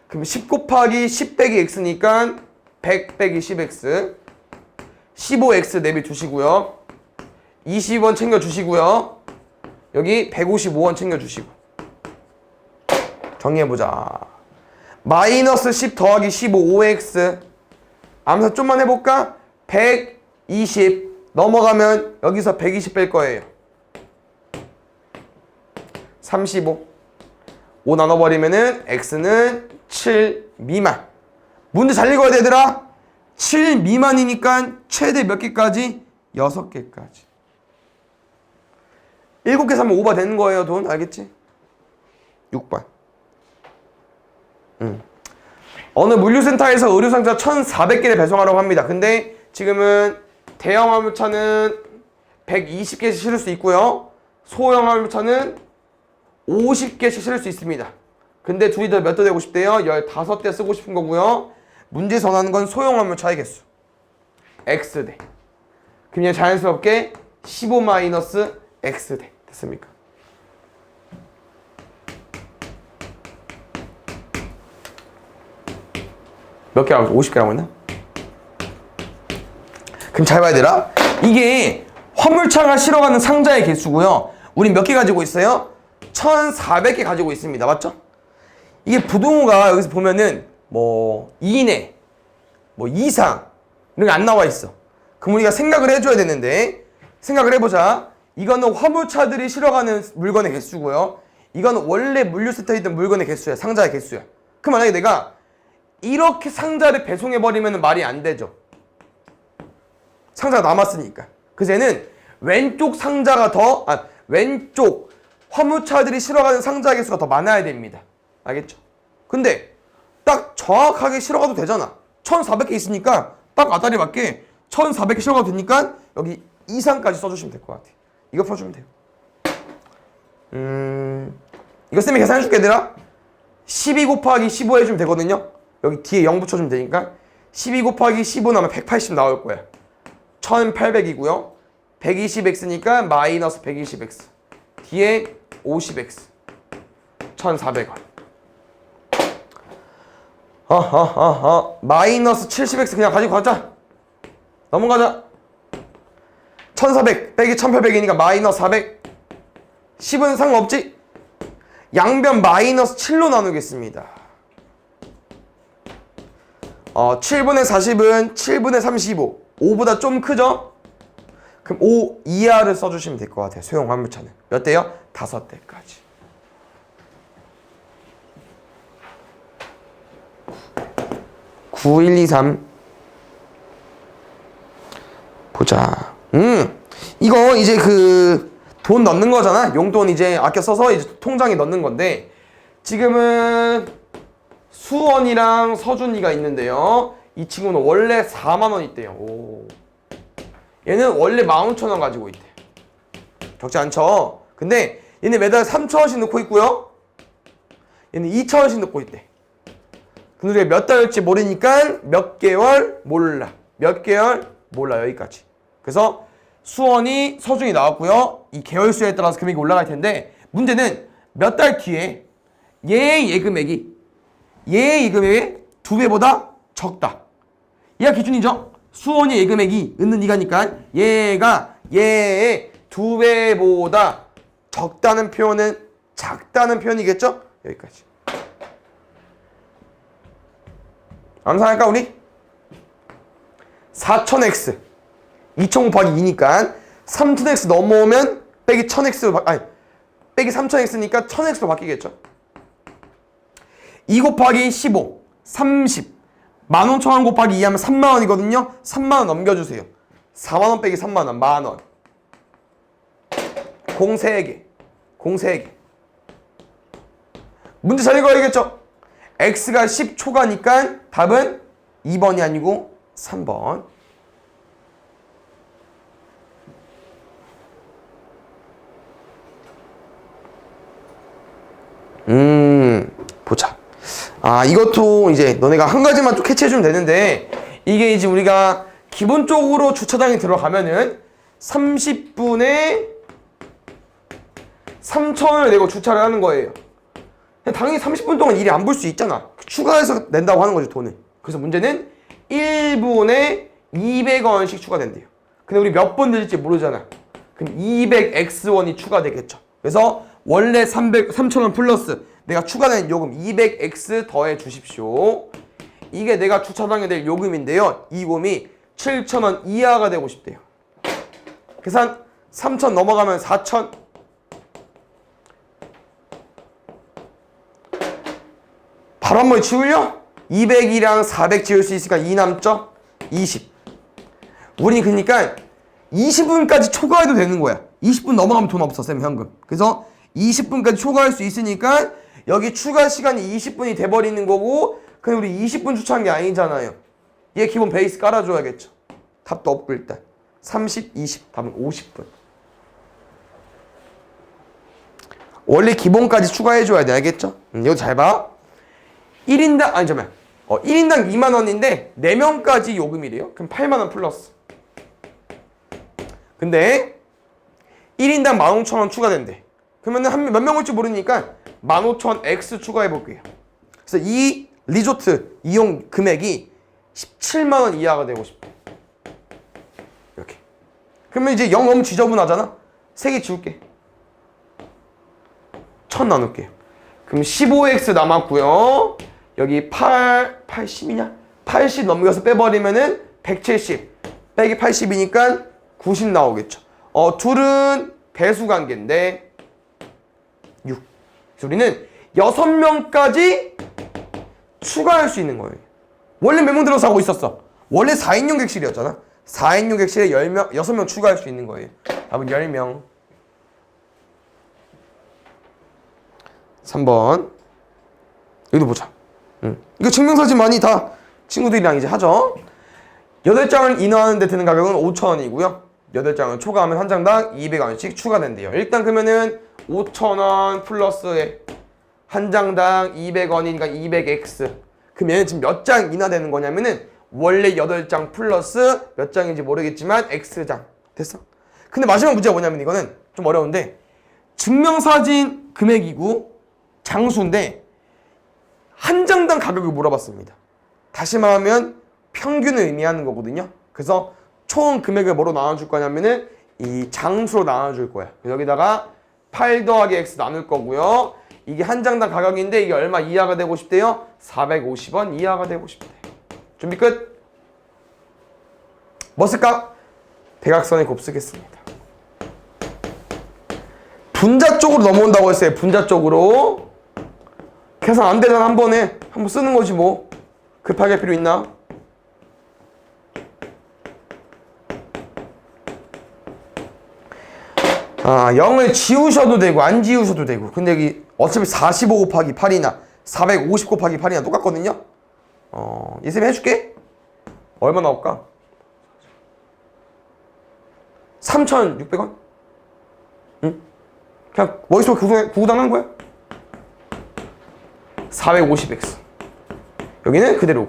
그럼 10 곱하기 10 빼기 x니까 100 빼기 10x. 15x 내비 두시고요. 20원 챙겨주시고요. 여기 155원 챙겨주시고. 정리해보자. 마이너스 10 더하기 15x. 암사 좀만 해볼까? 120 넘어가면 여기서 120 뺄 거예요. 35. 5 나눠버리면은 x는 7 미만. 문제 잘 읽어야 돼, 얘들아. 7 미만이니까 최대 몇 개까지? 6개까지. 7개 사면 오버 되는 거예요, 돈. 알겠지? 6번. 어느 물류센터에서 의류상자 1,400개를 배송하라고 합니다. 근데 지금은 대형 화물차는 120개씩 실을 수 있고요. 소형 화물차는 50개씩 실을 수 있습니다. 근데 둘이 더 몇 대 되고 싶대요? 15대 쓰고 싶은 거고요. 문제에서 원하는 건 소형 화물차의 개수. X대. 그냥 자연스럽게 15-X대. 됐습니까? 몇 개라고? 50개라고 했나? 그럼 잘 봐야 되라. 이게 화물차가 실어가는 상자의 개수고요. 우린 몇 개 가지고 있어요? 1,400개 가지고 있습니다. 맞죠? 이게 부동호가 여기서 보면은 뭐 이내, 뭐 이상 이런 게 안 나와 있어. 그럼 우리가 생각을 해줘야 되는데 생각을 해보자. 이거는 화물차들이 실어가는 물건의 개수고요. 이거는 원래 물류센터에 있던 물건의 개수야. 상자의 개수야. 그럼 만약에 내가 이렇게 상자를 배송해버리면 말이 안 되죠. 상자가 남았으니까. 그래서 얘는 왼쪽 상자가 왼쪽 화물차들이 실어가는 상자 개수가 더 많아야 됩니다. 알겠죠? 근데 딱 정확하게 실어가도 되잖아. 1,400개 있으니까 딱 아다리 맞게 1,400개 실어가도 되니까 여기 이상까지 써주시면 될 것 같아. 이거 풀어주면 돼요. 이거 쌤이 계산해줄게, 얘들아. 12 곱하기 15 해주면 되거든요. 여기 뒤에 0 붙여주면 되니까 12 곱하기 15 나오면 180 나올 거야. 1800이고요. 120x니까 마이너스 120x. 뒤에 50x. 1400원. 마이너스 70x 그냥 가지고 가자. 넘어가자. 1400 빼기 1800이니까 마이너스 400. 10은 상관없지? 양변 마이너스 7로 나누겠습니다. 7분의 40은 7분의 35. 5보다 좀 크죠? 그럼 5 이하를 써주시면 될 것 같아요. 소형 화물차는. 몇 대요? 5대까지. (9, 1, 2, 3) 보자. 이거 이제 돈 넣는 거잖아. 용돈 이제 아껴 써서 이제 통장에 넣는 건데 지금은 수원이랑 서준이가 있는데요. 이 친구는 원래 4만 원 있대요. 오. 얘는 원래 15,000원 가지고 있대. 적지 않죠? 근데 얘는 매달 3,000원씩 넣고 있고요. 얘는 2,000원씩 넣고 있대. 근데 우리가 몇 달일지 모르니까 몇 개월 몰라. 몇 개월 몰라. 여기까지. 그래서 수원이 서준이 나왔고요. 이 개월수에 따라서 금액이 올라갈 텐데 문제는 몇 달 뒤에 얘의 예금액이 2배보다 적다. 얘가 기준이죠. 수원이 예금액이 있는 이가니까 얘가 얘의 2배보다 적다는 표현은 작다는 표현이겠죠? 여기까지. 암산할까 우리? 4000x 2000 곱하기 2니까 3000x 넘어오면 빼기 1000x 아니 빼기 3000x니까 1000x로 바뀌겠죠. 2 곱하기 15 30 15,000원 곱하기 2 하면 3만원이거든요. 3만원 넘겨주세요. 4만원 빼기 3만원 만원. 공 3개. 공 3개. 문제 잘 읽어야겠죠? x가 10초가니까 답은 2번이 아니고 3번. 이것도 이제 너네가 한 가지만 또 캐치해주면 되는데, 이게 이제 우리가 기본적으로 주차장에 들어가면은 30분에 3,000원을 내고 주차를 하는 거예요. 당연히 30분 동안 일이 안 볼 수 있잖아. 추가해서 낸다고 하는 거죠, 돈을. 그래서 문제는 1분에 200원씩 추가된대요. 근데 우리 몇 번 들릴지 모르잖아. 그럼 200X원이 추가되겠죠. 그래서 원래 3,000원 플러스 내가 추가된 요금 200X 더해 주십시오. 이게 내가 주차장에 낼 요금인데요. 이 요금이 7,000원 이하가 되고 싶대요. 계산 3,000 넘어가면 4,000. 바로 한 번에 치울려? 200이랑 400 지울 수 있으니까 2 남죠? 20. 우리 그러니까 20분까지 초과해도 되는 거야. 20분 넘어가면 돈 없어, 쌤 현금. 그래서 20분까지 초과할 수 있으니까 여기 추가 시간이 20분이 돼버리는 거고, 근데 우리 20분 주차한 게 아니잖아요. 얘 기본 베이스 깔아줘야겠죠. 답도 없고 일단 30, 20, 답은 50분. 원래 기본까지 추가해줘야 돼, 알겠죠? 이거 잘 봐. 1인당, 1인당 2만 원인데 4명까지 요금이래요. 그럼 8만 원 플러스. 근데 1인당 15,000원 추가된대. 그러면 몇 명 올지 모르니까 15,000 X 추가해 볼게요. 그래서 이 리조트 이용 금액이 17만 원 이하가 되고 싶대. 이렇게. 그러면 이제 0 너무 지저분하잖아. 3개 지울게. 1000 나눌게요. 그럼 15X 남았고요. 여기 80이냐? 80 넘겨서 빼버리면은 170 빼기 80이니까 90 나오겠죠. 둘은 배수관계인데 6. 그래서 우리는 6명까지 추가할 수 있는 거예요. 원래 몇 명 들어서 하고 있었어? 원래 4인용 객실이었잖아. 4인용 객실에 6명 추가할 수 있는 거예요. 답은 10명. 3번. 여기도 보자. 이거 증명사진 많이 다 친구들이랑 이제 하죠. 8장을 인화하는 데 드는 가격은 5,000원이고요. 8장을 초과하면 한 장당 200원씩 추가된대요. 일단 그러면은 5,000원 플러스에 한 장당 200원이니까 200X. 그럼 얘는 지금 몇 장 인하되는 거냐면은 원래 8장 플러스 몇 장인지 모르겠지만 X장. 됐어? 근데 마지막 문제가 뭐냐면 이거는 좀 어려운데, 증명사진 금액이고 장수인데 한 장당 가격을 물어봤습니다. 다시 말하면 평균을 의미하는 거거든요. 그래서 총 금액을 뭐로 나눠줄 거냐면은 이 장수로 나눠줄 거야. 여기다가 8 더하기 X 나눌 거고요. 이게 한 장당 가격인데 이게 얼마 이하가 되고 싶대요? 450원 이하가 되고 싶대. 준비 끝. 뭐 쓸까? 대각선에 곱쓰겠습니다. 분자 쪽으로 넘어온다고 했어요. 분자 쪽으로. 계산 안 되잖아. 한 번에 한번 쓰는 거지 뭐. 급하게 할 필요 있나? 아, 0을 지우셔도 되고 안 지우셔도 되고. 근데 여기 어차피 45 곱하기 8이나 450 곱하기 8이나 똑같거든요. 이쌤이 해줄게. 얼마 나올까? 3,600원? 응? 그냥 머릿속에 구구단한 거야. 450X. 여기는 그대로.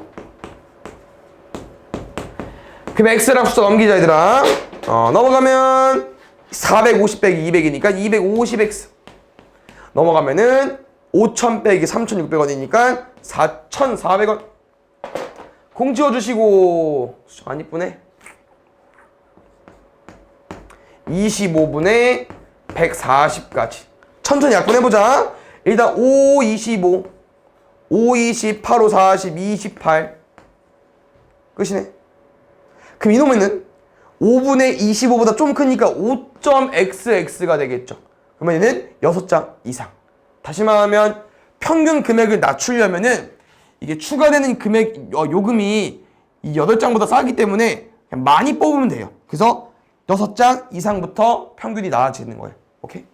그럼 X랑 숫자 넘기자 얘들아. 넘어가면 450 빼기 200이니까 250X. 넘어가면은 5,000 빼기 3,600원이니까 4,400원. 공 지워주시고. 숫자 안 이쁘네. 25분에 140까지. 천천히 약분해보자. 일단 5, 25, 5, 20, 8, 5, 40, 28. 끝이네. 그럼 이놈은 5분의 25보다 좀 크니까 5.xx가 되겠죠. 그러면 얘는 6장 이상. 다시 말하면 평균 금액을 낮추려면은 이게 추가되는 금액, 요금이 이 8장보다 싸기 때문에 그냥 많이 뽑으면 돼요. 그래서 6장 이상부터 평균이 나아지는 거예요. 오케이?